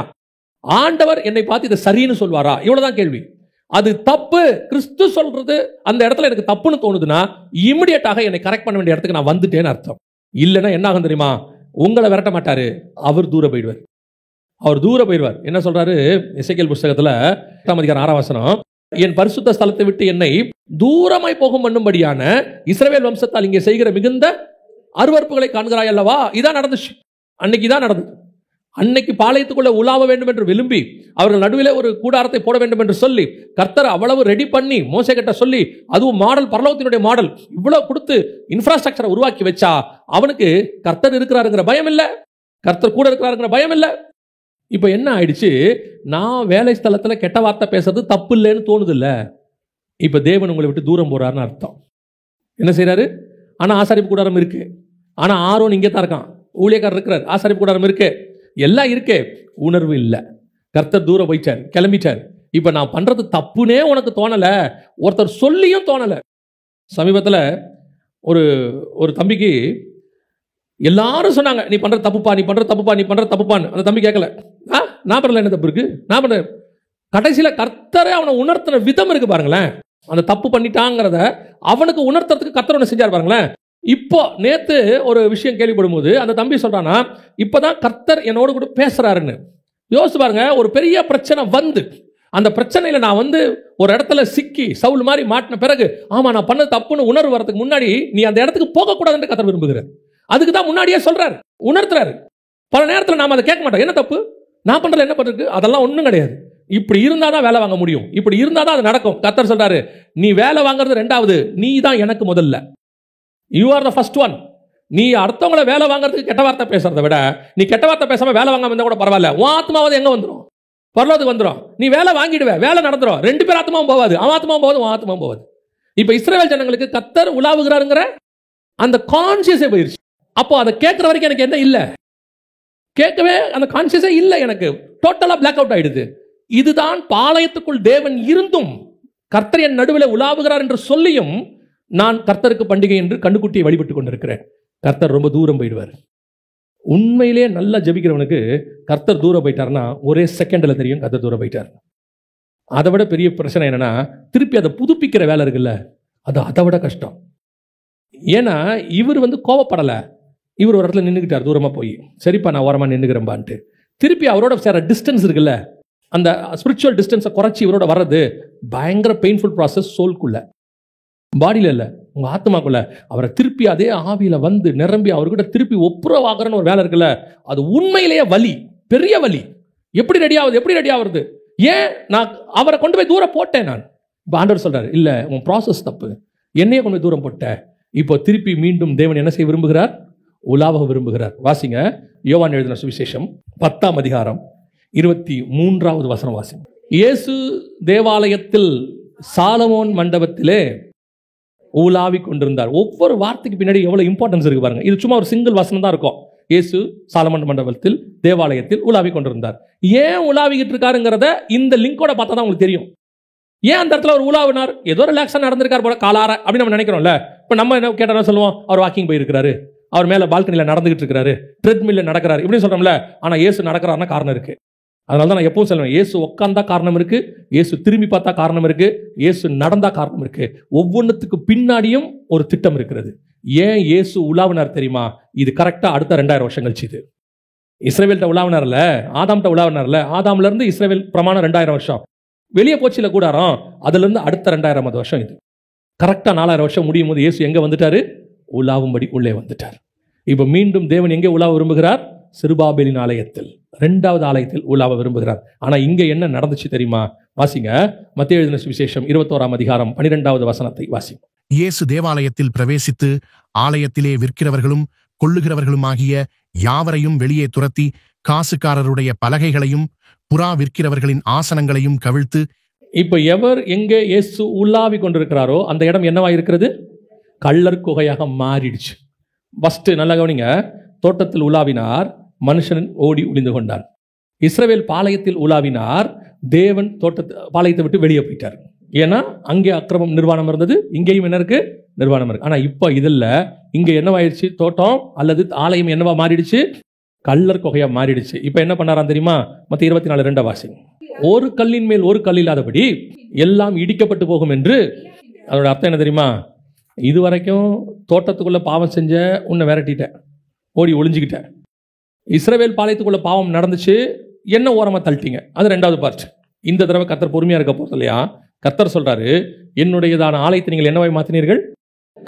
ஆண்டவர் என்னை பார்த்து இதை சரின்னு சொல்வாரா? இவ்வளவுதான் கேள்வி. அது தப்பு கிறிஸ்து சொல்றது அந்த இடத்துல எனக்கு தப்புன்னு தோணுதுன்னா இமிடியேட்டாக என்னை கரெக்ட் பண்ண வேண்டிய இடத்துக்கு நான் வந்துட்டேன்னு அர்த்தம். இல்லைன்னா என்ன ஆகும் தெரியுமா? உங்களை விரட்ட மாட்டாரு, அவர் தூர போயிடுவார். அவர் தூர போயிடுவார். என்ன சொல்றாரு எசேக்கியேல் புஸ்தகத்துல 8:6 என் பரிசுத்த ஸ்தலத்தை விட்டு என்னை தூரமாய் போகும் பண்ணும்படியான இஸ்ரவேல் வம்சத்தால் இங்கே செய்கிற மிகுந்த அருவருப்புகளை காண்கிறாய் அல்லவா? இதான் நடந்துச்சு. அன்னைக்கு தான் நடந்தது. அன்னைக்கு பாளையத்துக்குள்ள உலாவ வேண்டும் என்று விரும்பி அவர்கள் நடுவிலே ஒரு கூடாரத்தை போட வேண்டும் என்று சொல்லி கர்த்தர் அவ்வளவு ரெடி பண்ணி மோசே கிட்ட சொல்லி, அதுவும் மாடல், பரலோகத்தினுடைய மாடல் இவ்வளவு கொடுத்து இன்ஃப்ராஸ்ட்ரக்சரை உருவாக்கி வச்சா அவனுக்கு கர்த்தர் இருக்கிறாருங்கிற பயம் இல்லை, கர்த்தர் கூட இருக்கிறாருங்கிற பயம் இல்லை. இப்ப என்ன ஆயிடுச்சு? நான் வேலை ஸ்தலத்துல கெட்ட வார்த்தை பேசுறது தப்பு இல்லைன்னு தோணுது இல்ல. இப்ப தேவன் உங்களை விட்டு தூரம் போறாருன்னு அர்த்தம். என்ன செய்யறாரு? ஆனா ஆசாரிப்பு கூடாரம் இருக்கு. ஆனா ஆரோன் இங்கே தான் இருக்கான், ஊழியக்காரர் இருக்கிறார், ஆசாரிப்பு கூடாரம் இருக்கு, எல்லாம் இருக்கே, உணர்வு இல்லை. கர்த்தர் தூரம் போயிட்டார், கிளம்பிட்டார். இப்ப நான் பண்றது தப்புனே உனக்கு தோணல, ஒருத்தர் சொல்லியும் தோணல. சமீபத்தில் ஒரு தம்பிக்கு எல்லாரும் சொன்னாங்க, நீ பண்ற தப்புப்பா, நீ பண்ற தப்புப்பா, நீ பண்ற தப்புப்பான்னு. அந்த தம்பி கேட்கல, நான் பண்ணல, என்ன தப்பு இருக்கு, நான் பண்ண. கடைசியில கர்த்தரே அவனை உணர்த்தின விதம் இருக்கு பாருங்களேன். அந்த தப்பு பண்ணிட்டாங்கிறத அவனுக்கு உணர்த்துறதுக்கு கர்த்தர் ஒன்று செஞ்சார் பாருங்களேன். இப்போ நேத்து ஒரு விஷயம் கேள்விப்படும் போது அந்த தம்பி சொல்றானா, இப்பதான் கர்த்தர் என்னோடு கூட பேசுறாருன்னு. யோசிச்சு பாருங்க, ஒரு பெரிய பிரச்சனை வந்து அந்த பிரச்சனையில நான் ஒரு இடத்துல சிக்கி சவுல் மாதிரி மாட்டின பிறகு, ஆமா நான் பண்ணது தப்புன்னு உணர்வு வரதுக்கு முன்னாடி நீ அந்த இடத்துக்கு போக கூடாதுன்னு கர்த்தர் விரும்புகிறார். அதுக்கு தான் முன்னாடியே சொல்றாரு, உணர்த்துறாரு. பல நேரத்தில் நாம அதை கேட்க மாட்டோம். என்ன தப்பு நான் பண்றதுல என்ன பண்றது? அதெல்லாம் ஒண்ணும் கிடையாது. இப்படி இருந்தாதான் வேலை வாங்க முடியும், இப்படி இருந்தாதான் அது நடக்கும். கர்த்தர் சொல்றாரு, நீ வேலை வாங்குறது ரெண்டாவது, நீ தான் எனக்கு முதல்ல. You are the first one. நீ அடுத்தவங்களை வேலை வாங்குறதுக்கு கெட்ட வார்த்தை பேசுறதை விட நீ கெட்ட வார்த்தை பேசாம வேலை வாங்காம இருந்தா கூட பரவாயில்ல. உன் ஆத்மாவது எங்க வந்துடும்? பரலோகத்துக்கு வந்துடும். நீ வேலை வாங்கிடுவே, வேலை நடந்துடும். ரெண்டு பேர் ஆத்மாவும் போவாது, அவன் ஆத்மாவும் போவாது, உன் ஆத்மாவும் போவாது. இப்ப இஸ்ரவேல் ஜனங்களுக்கு கர்த்தர் உலாவுகிறாருங்கிற அந்த கான்சியஸே போயிருச்சு. அப்போ அதை கேட்கிற வரைக்கும் எனக்கு என்ன இல்லை, கேட்கவே அந்த கான்சியஸே இல்லை, எனக்கு டோட்டலா பிளாக் அவுட் ஆயிடுது. இதுதான் பாளையத்துக்குள் தேவன் இருந்தும் கர்த்தர் என் நடுவில் உலாவுகிறார் என்று சொல்லியும் நான் கர்த்தருக்கு பண்டிகை என்று கண்ணுக்குட்டியை வழிபட்டு கொண்டிருக்கிறேன். கர்த்தர் ரொம்ப தூரம் போயிடுவார். உண்மையிலே நல்லா ஜெபிக்கிறவனுக்கு கர்த்தர் தூரம் போயிட்டார்னா ஒரே செகண்ட்ல தெரியும் கர்த்தர் தூரம் போயிட்டார். அதை விட பெரிய பிரச்சனை என்னன்னா, திருப்பி அதை புதுப்பிக்கிற வேலை இருக்குல்ல, அது அதை விட கஷ்டம். ஏன்னா இவர் கோவப்படலை, இவர் ஒரு இடத்துல நின்றுக்கிட்டார் தூரமாக போய், சரிப்பா நான் ஓரமாக நின்றுக்கிறேன்பான்ட்டு. திருப்பி அவரோட சேர டிஸ்டன்ஸ் இருக்குல்ல, அந்த ஸ்பிரிச்சுவல் டிஸ்டன்ஸை குறைச்சி இவரோட வர்றது பயங்கர பெயின்ஃபுல் ப்ராசஸ். சோல்குள்ள, பாடியில் இல்லை, உங்கள் ஆத்மாக்குள்ள அவரை திருப்பி அதே ஆவியில் வந்து நிரம்பி அவர்கிட்ட திருப்பி ஒப்புரவாகிறன்னு ஒரு வேலை இருக்குல்ல, அது உண்மையிலேயே வலி, பெரிய வலி. எப்படி ரெடி ஆகுது? ஏன் நான் அவரை கொண்டு போய் தூரம் போட்டேன். நான் இப்போ ஆண்டவர் சொல்றாரு, இல்லை உன் ப்ராசஸ் தப்பு, என்னையே கொண்டு போய் தூரம் போட்ட. இப்போ திருப்பி மீண்டும் தேவன் என்ன செய்ய விரும்புகிறார்? உலாவ விரும்புகிறார். வாசிங்க, யோவான் எழுதின சுவிசேஷம் 10ஆம் அதிகாரம் 23வது வசனம் வாசிங்க. இயேசு தேவாலயத்தில் சாலமோன் மண்டபத்திலே உலாவி கொண்டிருந்தார். ஒவ்வொரு வார்த்தைக்கு பின்னாடி எவ்வளவு இம்பார்ட்டன்ஸ் இருக்கு பாருங்க. இது சும்மா ஒரு சிங்கிள் வசனம் தான் இருக்கும். இயேசு சாலமோன் மண்டபத்தில் தேவாலயத்தில் உலாவி கொண்டிருந்தார். ஏன் உலாவிக்கிட்டு இருக்காருங்கிறத இந்த லிங்கோட பார்த்தா தான் உங்களுக்கு தெரியும். ஏன் அந்த இடத்துல ஒரு உலாவினார்? ஏதோ ரிலாக்ஸா நடந்திருக்கார் போல காலார அப்படின்னு நம்ம நினைக்கிறோம்ல. இப்போ நம்ம என்ன கேட்டாலும் சொல்லுவோம், அவர் வாக்கிங் போயிருக்கிறாரு, அவர் மேல பால்கனியில் நடந்துகிட்டு இருக்காரு, ட்ரெட்மில்ல நடக்கிறாரு இப்படின்னு சொல்றோம்ல. ஆனா இயேசு நடக்கிறாருன்னா காரணம் இருக்கு. அதனால தான் நான் எப்பவும் சொல்லுவேன், இயேசு உட்கார்ந்தா காரணம் இருக்கு, இயேசு திரும்பி பார்த்தா காரணம் இருக்கு, இயேசு நடந்தா காரணம் இருக்கு. ஒவ்வொன்றுத்துக்கு பின்னாடியும் ஒரு திட்டம் இருக்கிறது. ஏன் இயேசு உலாவினார் தெரியுமா? இது கரெக்டா அடுத்த 2000 வருஷம் கழிச்சு. இது இஸ்ரவேல்கிட்ட உலாவினார்ல, ஆதாம்கிட்ட உலாவினார்ல, ஆதாம்ல இருந்து இஸ்ரவேல் பிரமாணம் 2000 வருஷம் வெளியே போச்சுல கூடாரம், அதுல இருந்து அடுத்த 2000வது வருஷம் இது. கரெக்டா 4000 வருஷம் முடியும் போது இயேசு எங்க வந்துட்டாரு? உலாவும்படி உள்ளே வந்துட்டார். இப்ப மீண்டும் தேவன் எங்கே உலாவ விரும்புகிறார்? சிறுபாபேலின் ஆலயத்தில், 2வது ஆலயத்தில் உலாவ விரும்புகிறார். ஆனா இங்க என்ன நடந்துச்சு தெரியுமா? வாசிங்க, மத்தேயு எழுதின சுவிசேஷம் 21ஆம் அதிகாரம் 12வது வசனத்தை வாசிங்க. இயேசு தேவாலயத்தில் பிரவேசித்து ஆலயத்திலே விற்கிறவர்களும் கொள்ளுகிறவர்களுமாகிய யாவரையும் வெளியே துரத்தி காசுக்காரருடைய பலகைகளையும் புறா விற்கிறவர்களின் ஆசனங்களையும் கவிழ்த்து. இப்ப எவர் எங்கே இயேசு உலாவி கொண்டிருக்கிறாரோ அந்த இடம் என்னவா இருக்கிறது? கள்ளர் குகையாக மாறிடுச்சு. ஃபர்ஸ்ட் நல்லா கவனிங்க, தோட்டத்தில் உலாவினார், மனுஷன் ஓடி ஒளிந்து கொண்டார். இஸ்ரவேல் பாளையத்தில் உலாவினார், தேவன் பாளையத்தை விட்டு வெளியே போயிட்டார். ஏன்னா அங்கே அக்கிரமம் நிர்வாணம் இருந்தது, இங்கேயும் என்ன இருக்கு? நிர்வாணம் இருக்கு. ஆனா இப்ப இதில் இங்க என்னவாயிடுச்சு? தோட்டம் அல்லது ஆலயம் என்னவா மாறிடுச்சு? கள்ளர் குகையா மாறிடுச்சு. இப்ப என்ன பண்ணாராம் தெரியுமா? மத்த 24:2 வாசிங்க. ஒரு கல்லின் மேல் ஒரு கல் இல்லாதபடி எல்லாம் இடிக்கப்பட்டு போகும் என்று. அதோட அர்த்தம் என்ன தெரியுமா? இதுவரைக்கும் தோட்டத்துக்குள்ள பாவம் செஞ்ச உன்னை விரட்டிட்டேன், ஓடி ஒளிஞ்சுக்கிட்ட. இஸ்ரவேல் பாளையத்துக்குள்ள பாவம் நடந்துச்சு, என்ன ஓரமா தள்ளிட்டீங்க, அது 2வது பார்ட். இந்த தடவை கர்த்தர் பொறுமையா இருக்க போறது இல்லையா? கர்த்தர் சொல்றாரு, என்னுடையதான ஆலயத்தை நீங்கள் என்னவாய் மாத்தினீர்கள்?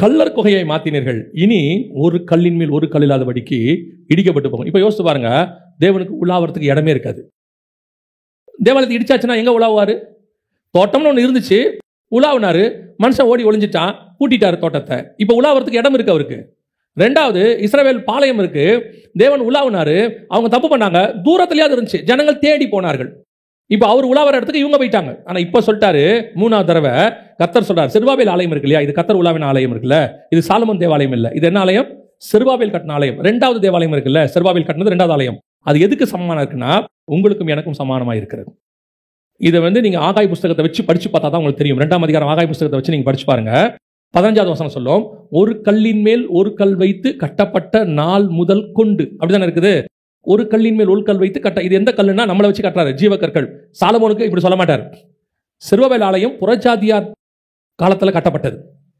கள்ளர் குகையை மாத்தினீர்கள். இனி ஒரு கல்லின் மேல் ஒரு கல் இல்லாதபடிக்கு இடிக்கப்பட்டு போகும். இப்ப யோசிச்சு பாருங்க, தேவனுக்கு உலாவறதுக்கு இடமே இருக்காது. தேவாலயத்தை இடிச்சாச்சுன்னா எங்க உலாவாரு? தோட்டம்னு ஒன்று இருந்துச்சு, உலாவினாரு, மனுஷன் ஓடி ஒளிஞ்சிட்டான், பூட்டிட்டாரு தோட்டத்தை. இப்ப உலாவறதுக்கு இடம் இருக்கு அவருக்கு. 2வது இஸ்ரவேல் பாளையம் இருக்கு, தேவன் உலாவினாரு, அவங்க தப்பு பண்ணாங்க, தூரத்திலேயாவது இருந்துச்சு, ஜனங்கள் தேடி போனார்கள். இப்ப அவர் உலாவற இடத்துக்கு இவங்க போயிட்டாங்க. ஆனா இப்ப சொல்லிட்டாரு, 3வது தடவை கர்த்தர் சொல்றாரு, செருபாபேல் ஆலயம் இருக்கு இல்லையா, இது கர்த்தர் உலாவின ஆலயம் இருக்குல்ல, இது சாலமோன் தேவாலயம் இல்ல, இது என்ன ஆலயம்? செருபாபேல் கட்டின ஆலயம். 2வது தேவாலயம் இருக்குல்ல, செருபாபேல் கட்டினது 2வது ஆலயம். அது எதுக்கு சமானம் இருக்குன்னா, உங்களுக்கும் எனக்கும் சமானமா இருக்கிறது. இதை நீங்க ஆகாய் புஸ்தகத்தை வச்சு படிச்சு பார்த்தா தான் உங்களுக்கு தெரியும். 2ஆம் அதிகாரம் ஆகாய் புஸ்தகத்தை வச்சு நீங்க படிச்சு பாருங்க. 15வது வசனம் சொல்லும், ஒரு கல்லின் மேல் ஒரு கல் வைத்து கட்டப்பட்ட நாள் முதல் கொண்டு. அப்படிதானே இருக்குது? ஒரு கல்லின் மேல் ஒரு கல் வைத்து கட்ட. இது எந்த கல்லுன்னா நம்மளை வச்சு கட்டுறாரு, ஜீவக்கற்கள். சாலமோனுக்கு இப்படி சொல்ல மாட்டார். செருபாபேல் ஆலயம் புறஜாதியார் காலத்துல கட்டப்பட்டது.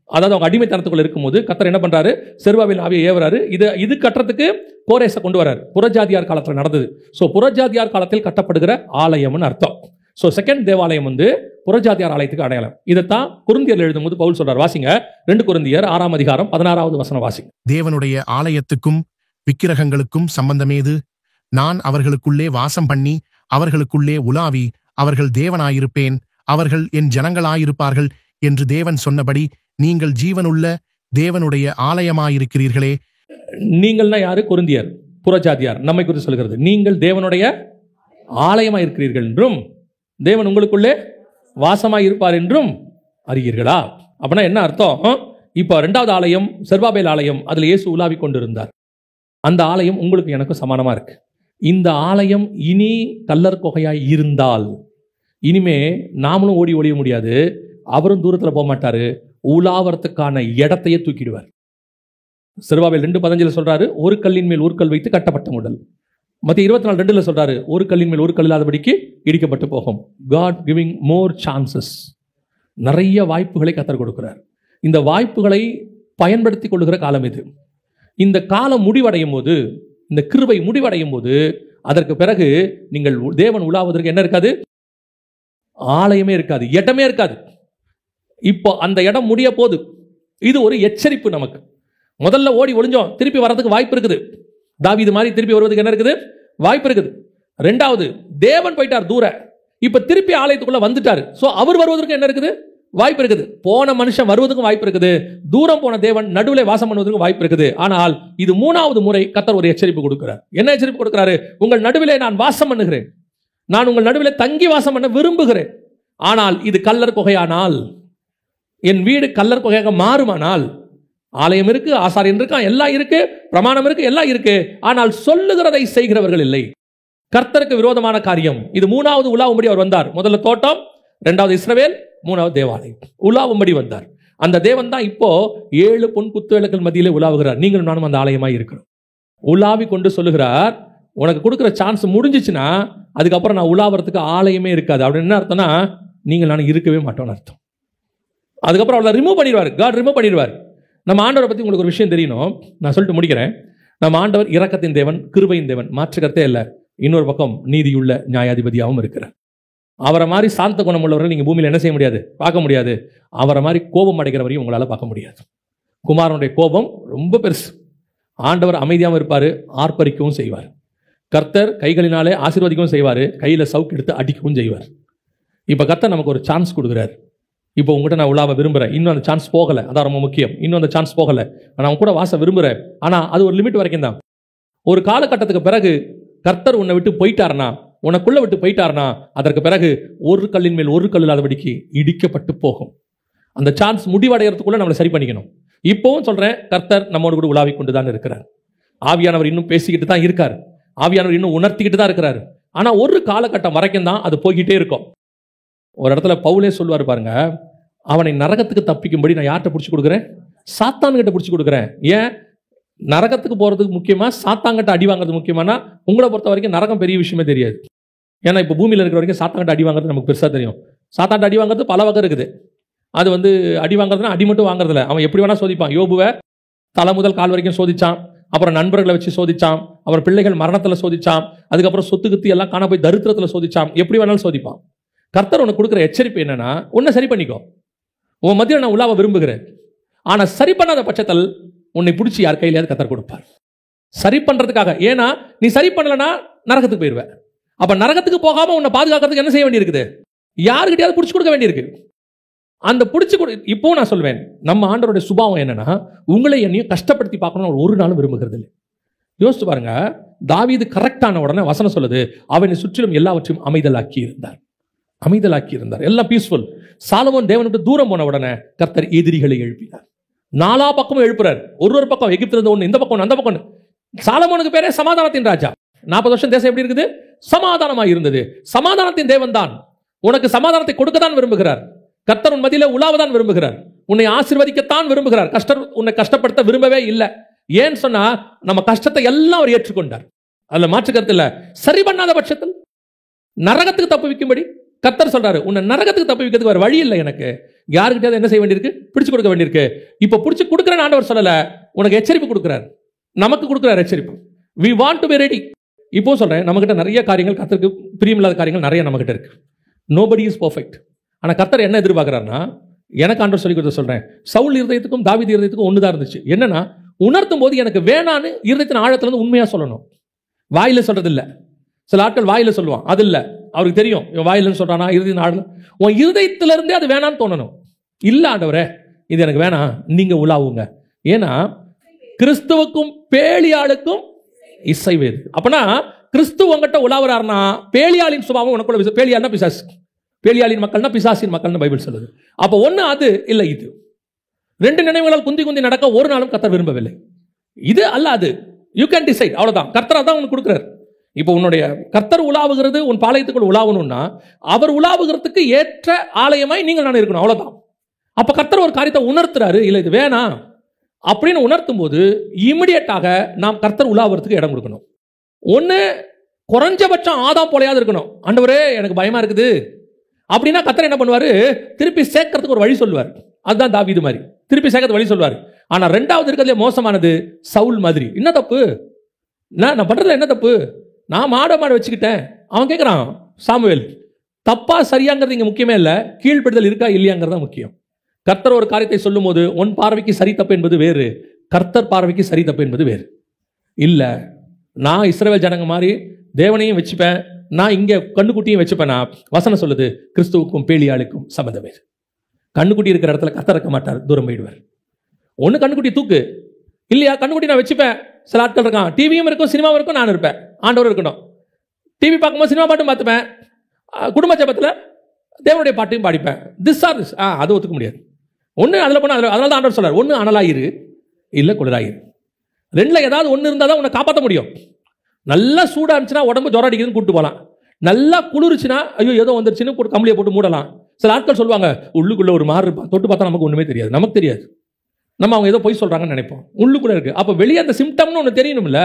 அதாவது அவங்க அடிமைத்தனத்துக்குள்ள இருக்கும்போது கர்த்தர் என்ன பண்றாரு? செருபாபேல் ஆவியை ஏவுறாரு. இது கட்டுறதுக்கு கோரேசை கொண்டு வராரு. புறஜாதியார் காலத்துல நடந்தது. சோ புறஜாதியார் காலத்தில் கட்டப்படுகிற ஆலயம்னு அர்த்தம். சோ செகண்ட் தேவாலயம் புறஜாதியார் ஆலயத்துக்கு அடையாளம். இதைத்தான் கொரிந்தியர் எழுதும்போது பவுல் சொல்றார். வாசிங்க, 2 கொரிந்தியர் 6ஆம் அதிகாரம் 16வது வசனம் வாசிங்க. தேவனுடைய ஆலயத்துக்கும் விக்கிரகங்களுக்கும் சம்பந்தமேது? நான் அவர்களுக்குள்ளே வாசம் பண்ணி அவர்களுக்குள்ளே உலாவி அவர்கள் தேவனாயிருப்பேன், அவர்கள் என் ஜனங்களாயிருப்பார்கள் என்று தேவன் சொன்னபடி நீங்கள் ஜீவனுள்ள தேவனுடைய ஆலயமாயிருக்கிறீர்களே. நீங்கள்னா யாரு? கொரிந்தியர், புறஜாதியார் நம்மை குறித்து சொல்கிறது. நீங்கள் தேவனுடைய ஆலயமாயிருக்கிறீர்கள் என்றும் தேவன் உங்களுக்குள்ளே வாசமாயிருப்பார் என்றும் அறியீர்களா? அப்படின்னா என்ன அர்த்தம்? இப்போ 2வது ஆலயம் செருபாபேல் ஆலயம், அதில் இயேசு உலாவிக் கொண்டிருந்தார். அந்த ஆலயம் உங்களுக்கு எனக்கும் சமானமா இருக்கு. இந்த ஆலயம் இனி கல்லர் குகையாய் இருந்தால் இனிமே நாமளும் ஓடி ஒழிய முடியாது, அவரும் தூரத்தில் போக மாட்டாரு, உலாவறதுக்கான இடத்தையே தூக்கிடுவார். செருபாபேல் 2:15 சொல்றாரு, ஒரு கல்லின் மேல் ஒரு கல் வைத்து கட்டப்பட்ட உடல். மத்திய 24:2 சொல்றாரு, ஒரு கல்லின் மேல் ஒரு கல் இல்லாதபடிக்கு இடிக்கப்பட்டு போகும். God giving more chances. நிறைய வாய்ப்புகளை கர்த்தர் கொடுக்கிறார். இந்த வாய்ப்புகளை பயன்படுத்திக் கொள்ளுகிற காலம் இது. இந்த காலம் முடிவடையும் போது, இந்த கிருபை முடிவடையும் போது, அதற்கு பிறகு நீங்கள் தேவன் உலாவதற்கு என்ன இருக்காது? ஆலயமே இருக்காது, இடமே இருக்காது. இப்போ அந்த இடம் முடிய போது. இது ஒரு எச்சரிப்பு நமக்கு. முதல்ல ஓடி ஒளிஞ்சோம், திருப்பி வர்றதுக்கு வாய்ப்பு இருக்குது. தாவீது மாதிரி திருப்பி வருவதுக்கு என்ன இருக்குது? வாய்ப்பு இருக்குது. 2வது, தேவன் போயிட்டார் தூர, இப்ப திருப்பி ஆலயத்துக்குள்ள வந்துட்டாரு. சோ அவர் வருவதற்கு என்ன இருக்குது? வாய்ப்பு இருக்குது. போன மனுஷன் வருவதற்கும் வாய்ப்பு இருக்குது, தூரம் போன தேவன் நடுவில் வாசம் பண்ணுவதற்கும் வாய்ப்பு இருக்குது. ஆனால் இது 3வது முறை கர்த்தர் ஒரு எச்சரிப்பு கொடுக்கிறார். என்ன எச்சரிப்பு கொடுக்கிறாரு? உங்கள் நடுவிலே நான் வாசம் பண்ணுகிறேன், நான் உங்கள் நடுவிலே தங்கி வாசம் பண்ண விரும்புகிறேன். ஆனால் இது கல்லர் குகையானால், என் வீடு கல்லர் குகையாக மாறுமானால், ஆலயம் இருக்கு, ஆசாரியன் இருக்கான், எல்லாம் இருக்கு, பிரமாணம் இருக்கு, எல்லாம் இருக்கு, ஆனால் சொல்லுகிறதை செய்கிறவர்கள் இல்லை. கர்த்தருக்கு விரோதமான காரியம். இது 3வது உலாவும்படி அவர் வந்தார். முதல்ல தோட்டம், 2வது இஸ்ரவேல், 3வது தேவாலயம். உலாவும்படி வந்தார். அந்த தேவன் தான் இப்போ 7 பொன் குத்துவிளக்குகள் மத்தியிலே உலாவுகிறார். நீங்களும் நானும் அந்த ஆலயமாய் இருக்கிறோம். உலாவி கொண்டு சொல்லுகிறார், உனக்கு கொடுக்குற சான்ஸ் முடிஞ்சிச்சுன்னா அதுக்கப்புறம் நான் உலாவறதுக்கு ஆலயமே இருக்காது. அப்படின்னு என்ன அர்த்தம்னா, நீங்கள் நான் இருக்கவே மாட்டோம்னு அர்த்தம். அதுக்கப்புறம் அவளை ரிமூவ் பண்ணிடுவார். காட் ரிமூவ் பண்ணிடுவார். நம்ம ஆண்டவரை பற்றி உங்களுக்கு ஒரு விஷயம் தெரியணும், நான் சொல்லிட்டு முடிக்கிறேன். நம்ம ஆண்டவர் இரக்கத்தின் தேவன், கிருபையின் தேவன், மாற்றுக்கருத்தே இல்லை. இன்னொரு பக்கம் நீதியுள்ள நியாயாதிபதியாகவும் இருக்கிறார். அவரை மாதிரி சாந்த குணம் உள்ளவர்கள் நீங்கள் பூமியில் என்ன செய்ய முடியாது? பார்க்க முடியாது. அவரை மாதிரி கோபம் அடைகிறவரையும் உங்களால் பார்க்க முடியாது. குமாரனுடைய கோபம் ரொம்ப பெருசு. ஆண்டவர் அமைதியாகவும் இருப்பார், ஆர்ப்பரிக்கவும் செய்வார். கர்த்தர் கைகளினாலே ஆசீர்வதிக்கவும் செய்வார், கையில் சவுக்கு எடுத்து அடிக்கவும் செய்வார். இப்போ கர்த்தர் நமக்கு ஒரு சான்ஸ் கொடுக்குறார். இப்போ உங்கள்கிட்ட நான் உலாவ விரும்புகிறேன், இன்னும் அந்த சான்ஸ் போகலை, அதான் ரொம்ப முக்கியம். இன்னும் அந்த சான்ஸ் போகலை, நான் உன் கூட வாச விரும்புகிறேன். ஆனால் அது ஒரு லிமிட் வரைக்கும் தான். ஒரு காலகட்டத்துக்கு பிறகு கர்த்தர் உன்னை விட்டு போயிட்டார்னா, உனக்குள்ள விட்டு போயிட்டார்னா, அதற்கு பிறகு ஒரு கல்லின் மேல் ஒரு கல் இல்லாதபடிக்கு இடிக்கப்பட்டு போகும். அந்த சான்ஸ் முடிவடைகிறதுக்குள்ள நம்மளை சரி பண்ணிக்கணும். இப்போவும் சொல்றேன், கர்த்தர் நம்மோடு கூட உலாவிக் கொண்டு தான் இருக்கிறார். ஆவியானவர் இன்னும் பேசிக்கிட்டு தான் இருக்கார், ஆவியானவர் இன்னும் உணர்த்திக்கிட்டு தான் இருக்கிறார். ஆனா ஒரு காலகட்டம் வரைக்கும் தான் அது போய்கிட்டே இருக்கும். ஒரு இடத்துல பவுலே சொல்லுவார் பாருங்க, அவனை நரகத்துக்கு தப்பிக்கும்படி நான் யார்கிட்ட பிடிச்சி கொடுக்குறேன்? சாத்தான்கிட்ட பிடிச்சி கொடுக்குறேன். ஏன்? நரகத்துக்கு போறதுக்கு முக்கியமா, சாத்தாங்கிட்ட அடி வாங்குறது முக்கியமானா? உங்களை பொறுத்த வரைக்கும் நரகம் பெரிய விஷயமே தெரியாது. ஏன்னா இப்போ பூமியில் இருக்கிற வரைக்கும் சாத்தாங்கிட்ட அடி வாங்குறது நமக்கு பெருசாக தெரியும். சாத்தான்ட்ட அடி வாங்குறது பல வகை இருக்குது. அது அடி வாங்குறதுனா அடி மட்டும் வாங்குறதில்ல, அவன் எப்படி வேணா சோதிப்பான். யோபுவை தலை முதல் கால் வரைக்கும் சோதிச்சான், அப்புறம் நண்பர்களை வச்சு சோதிச்சான், அப்புறம் பிள்ளைகள் மரணத்தில் சோதிச்சான், அதுக்கப்புறம் சொத்து கித்து எல்லாம் காண போய் தரித்திரத்தில் சோதிச்சான். எப்படி வேணாலும் சோதிப்பான். கர்த்தர் உனக்கு கொடுக்குற எச்சரிப்பு என்னன்னா, உன்னை சரி பண்ணிக்கோ. உன் மத்தியில் நான் உலாவ விரும்புகிறேன், ஆனால் சரி பண்ணாத பட்சத்தில் உன்னை பிடிச்சி யார் கையிலையாவது கர்த்தர் கொடுப்பார். சரி பண்றதுக்காக. ஏன்னா நீ சரி பண்ணலன்னா நரகத்துக்கு போயிடுவேன். அப்ப நரகத்துக்கு போகாம உன்னை பாதுகாக்கிறதுக்கு என்ன செய்ய வேண்டியிருக்குது? யாருக்கிட்டையாவது பிடிச்சி கொடுக்க வேண்டியிருக்கு. அந்த பிடிச்சி இப்போ நான் சொல்வேன், நம்ம ஆண்டவருடைய சுபாவம் என்னன்னா, உங்களை என்னையும் கஷ்டப்படுத்தி பார்க்கணும்னு ஒரு நாளும் விரும்புகிறது இல்லை. யோசிச்சு பாருங்க, தாவீது கரெக்டான உடனே வசனம் சொல்லுது, அவனை சுற்றிலும் எல்லாவற்றையும் அமைதலாக்கி இருந்தார். எல்லாம் பீஸ்ஃபுல். சாலமோன் தேவனுக்கு தூரம் போன உடனே கர்த்தர் எதிரிகளை எழுப்பினார். 4 பக்கமும் எழுப்புறார். ஒரு பக்கம் எகிப்துல இருந்து ஒன்று, இந்த பக்கம் அந்த பக்கம். சாலமோனுக்கு பேரே சமாதானத்தின் ராஜா. 40 வருஷம் தேசம் எப்படி இருக்குது? சமாதானமாக இருந்தது. சமாதானத்தின் தேவன் தான் உனக்கு சமாதானத்தை கொடுக்க தான் விரும்புகிறார். கர்த்தர் உன் மத்தியில உலாவதான் விரும்புகிறார், உன்னை ஆசீர்வதிக்கத்தான் விரும்புகிறார். உன்னை கஷ்டப்படுத்த விரும்பவே இல்லை. ஏன்னு சொன்னா, நம்ம கஷ்டத்தை எல்லாம் அவர் ஏற்றுக்கொண்டார். அதுல மாற்று கருத்து இல்ல. சரி பண்ணாத பட்சத்தில் நரகத்துக்கு தப்பு வைக்கும்படி கர்த்தர் சொல்றாரு, உன்னை நரகத்துக்கு தப்பு வைக்கிறதுக்கு வேற வழி இல்லை. எனக்கு யாருக்கிட்ட என்ன செய்ய வேண்டியிருக்கு? பிடிச்சு கொடுக்க வேண்டியிருக்கு. இப்ப பிடிச்சு கொடுக்குறேன் ஆண்டவர் சொல்லல, உனக்கு எச்சரிப்பு கொடுக்கிறார். நமக்கு கொடுக்கிறார் எச்சரிப்பு. we want to be ready. இப்போ சொல்றேன், நம்மகிட்ட நிறைய காரியங்கள், கர்த்தருக்கு பிரியமில்லாத காரியங்கள் நிறைய நம்மகிட்ட இருக்கு. nobody is perfect. ஆனா கர்த்தர் என்ன எதிர்பார்க்கிறார்னா, எனக்கு ஆண்டவர் சொல்லி கொடுத்து சொல்றேன், சவுல் இருதயத்துக்கும் தாவீது இருதயத்துக்கும் ஒண்ணுதான் இருந்துச்சு. என்னன்னா, உணர்த்தும் போது எனக்கு வேணான்னு இருதயத்தின் ஆழத்துல இருந்து உண்மையா சொல்லணும். வாயில சொல்றது இல்ல. சில ஆட்கள் வாயில சொல்லுவான், அது இல்ல. அவருக்கு தெரியும் இவன் வாயிலன்னு சொல்றானா இறுதி நாடு. உன் இருதயத்திலிருந்தே அது வேணான்னு தோணணும். இல்ல ஆண்டவரே இது எனக்கு வேணாம், நீங்க உலாவுங்க. ஏன்னா கிறிஸ்துவுக்கும் பேலியாளுக்கும் இசைவேது. அப்பனா கிறிஸ்துவ உங்ககிட்ட உலாவுறாருன்னா பேலியாளின் சுபாவம் உனக்குள்ள. பேலியாள்னா பிசாசு, பேலியாளின் மக்கள்னா பிசாசின் மக்கள்னு பைபிள் சொல்லுது. அப்போ ஒன்று அது இல்லை இது. ரெண்டு நினைவுகளால் குந்தி குந்தி நடக்க ஒரு நாளும் கர்த்தர் விரும்பவில்லை. இது அல்ல அது. யூ கேன் டிசைட், அவ்வளோதான். கர்த்தர் தான் உனக்கு கொடுக்குறாரு. இப்போ உன்னுடைய கர்த்தர் உலாவுகிறது உன் பாளையத்துக்குள் உலாவணும்னா அவர் உலாவுகிறதுக்கு ஏற்ற ஆலயமாய் நீங்கள் நான் இருக்கணும், அவ்வளோதான். அப்போ கர்த்தர் ஒரு காரியத்தை உணர்த்துறாரு, இல்லை இது வேணாம் அப்படின்னு உணர்த்தும் போது இமிடியட்டாக நாம் கர்த்தர் உலாவுறதுக்கு இடம் கொடுக்கணும். ஒன்று குறைஞ்சபட்சம் ஆதாம் போலையாவது இருக்கணும். ஆண்டவரே எனக்கு பயமா இருக்குது அப்படின்னா கர்த்தர் என்ன பண்ணுவார், திருப்பி சேர்க்கறதுக்கு ஒரு வழி சொல்லுவார். அதுதான் தாவீது மாதிரி திருப்பி சேர்க்கறது வழி சொல்லுவார். ஆனால் ரெண்டாவது இருக்கிறதுலே மோசமானது சவுல் மாதிரி. என்ன தப்பு, நான் பண்றதுல என்ன தப்பு, நான் மாட வச்சுக்கிட்டேன். அவன் கேட்குறான் சாமுவேல், தப்பா சரியாங்கிறது இங்கே முக்கியமே இல்லை, கீழ்ப்படுதல் இருக்கா இல்லையாங்கிறது தான் முக்கியம். கர்த்தர் ஒரு காரியத்தை சொல்லும் போது உன் பார்வைக்கு சரி தப்பு என்பது வேறு, கர்த்தர் பார்வைக்கு சரி தப்பு என்பது வேறு. இல்லை நான் இஸ்ரவேல் ஜனங்க மாதிரி தேவனையும் வச்சுப்பேன், நான் இங்கே கண்ணுக்குட்டியும் வச்சுப்பேனா, வசனம் சொல்லுது கிறிஸ்துவுக்கும் பேலியாளுக்கும் சம்மந்தம் வேறு. கண்ணுக்குட்டி இருக்கிற இடத்துல கர்த்தர் இருக்க மாட்டார், தூரம் போயிடுவார். ஒன்று கண்ணுக்குட்டி தூக்கு, இல்லையா கண்ணுக்குட்டி நான் வச்சுப்பேன். சில ஆட்கள் இருக்கான், டிவியும் இருக்கும் சினிமாவும் இருக்கும், நான் இருப்பேன், ஆண்டவர் இருக்கணும். டிவி பார்க்கும்போது சினிமா பாட்டும் பார்த்துப்பேன், குடும்ப ஜெபத்தில் தேவனுடைய பாட்டையும் பாடிப்பேன். திஸ் ஆர் திஸ், அது ஒத்துக்க முடியாது. ஒன்று அதில் போனால் அதில், அதனால தான் ஆண்டவர் சொல்றார், ஒன்று அனலாயிரு இல்லை குளிராயிரு. ரெண்டில் ஏதாவது ஒன்று இருந்தால் தான் உன்னை காப்பாற்ற முடியும். நல்லா சூடாக இருந்துச்சுன்னா உடம்பு ஜொரம் அடிக்குதுன்னு கூப்பிட்டு போகலாம். நல்லா குளிர்ச்சுன்னா ஐயோ ஏதோ வந்துருச்சுன்னு போட்டு கம்பளியை போட்டு மூடலாம். சில ஆட்கள் சொல்லுவாங்க உள்ளுக்குள்ளே ஒரு மாறு இருப்பா, தொட்டு பார்த்தா நமக்கு ஒன்றுமே தெரியாது. நமக்கு தெரியாது, நம்ம அவங்க ஏதோ பொய் சொல்கிறாங்கன்னு நினைப்போம், உள்ளுக்குள்ளே இருக்குது. அப்போ வெளியே அந்த சிம்டம்னு ஒன்று தெரியணும்ல,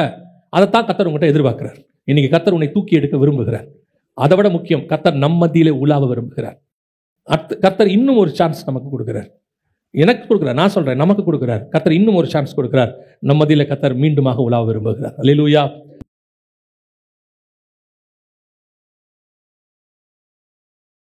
அதைத்தான் கர்த்தர் உங்கள்கிட்ட எதிர்பார்க்கிறார். இன்னைக்கு கர்த்தர் உன்னை தூக்கி எடுக்க விரும்புகிறார். அதை விட முக்கியம், கர்த்தர் நம்ம மத்தியிலே உலாவ விரும்புகிறார். கர்த்தர் இன்னும் ஒரு சான்ஸ் நமக்கு கொடுக்கிறார். எனக்கு கொடுக்கிறார், நான் சொல்கிறேன் நமக்கு கொடுக்கிறார். கர்த்தர் இன்னும் ஒரு சான்ஸ் கொடுக்கிறார். நம்ம மத்தியிலே கர்த்தர் மீண்டுமாக உலாவ விரும்புகிறார். அல்லேலூயா.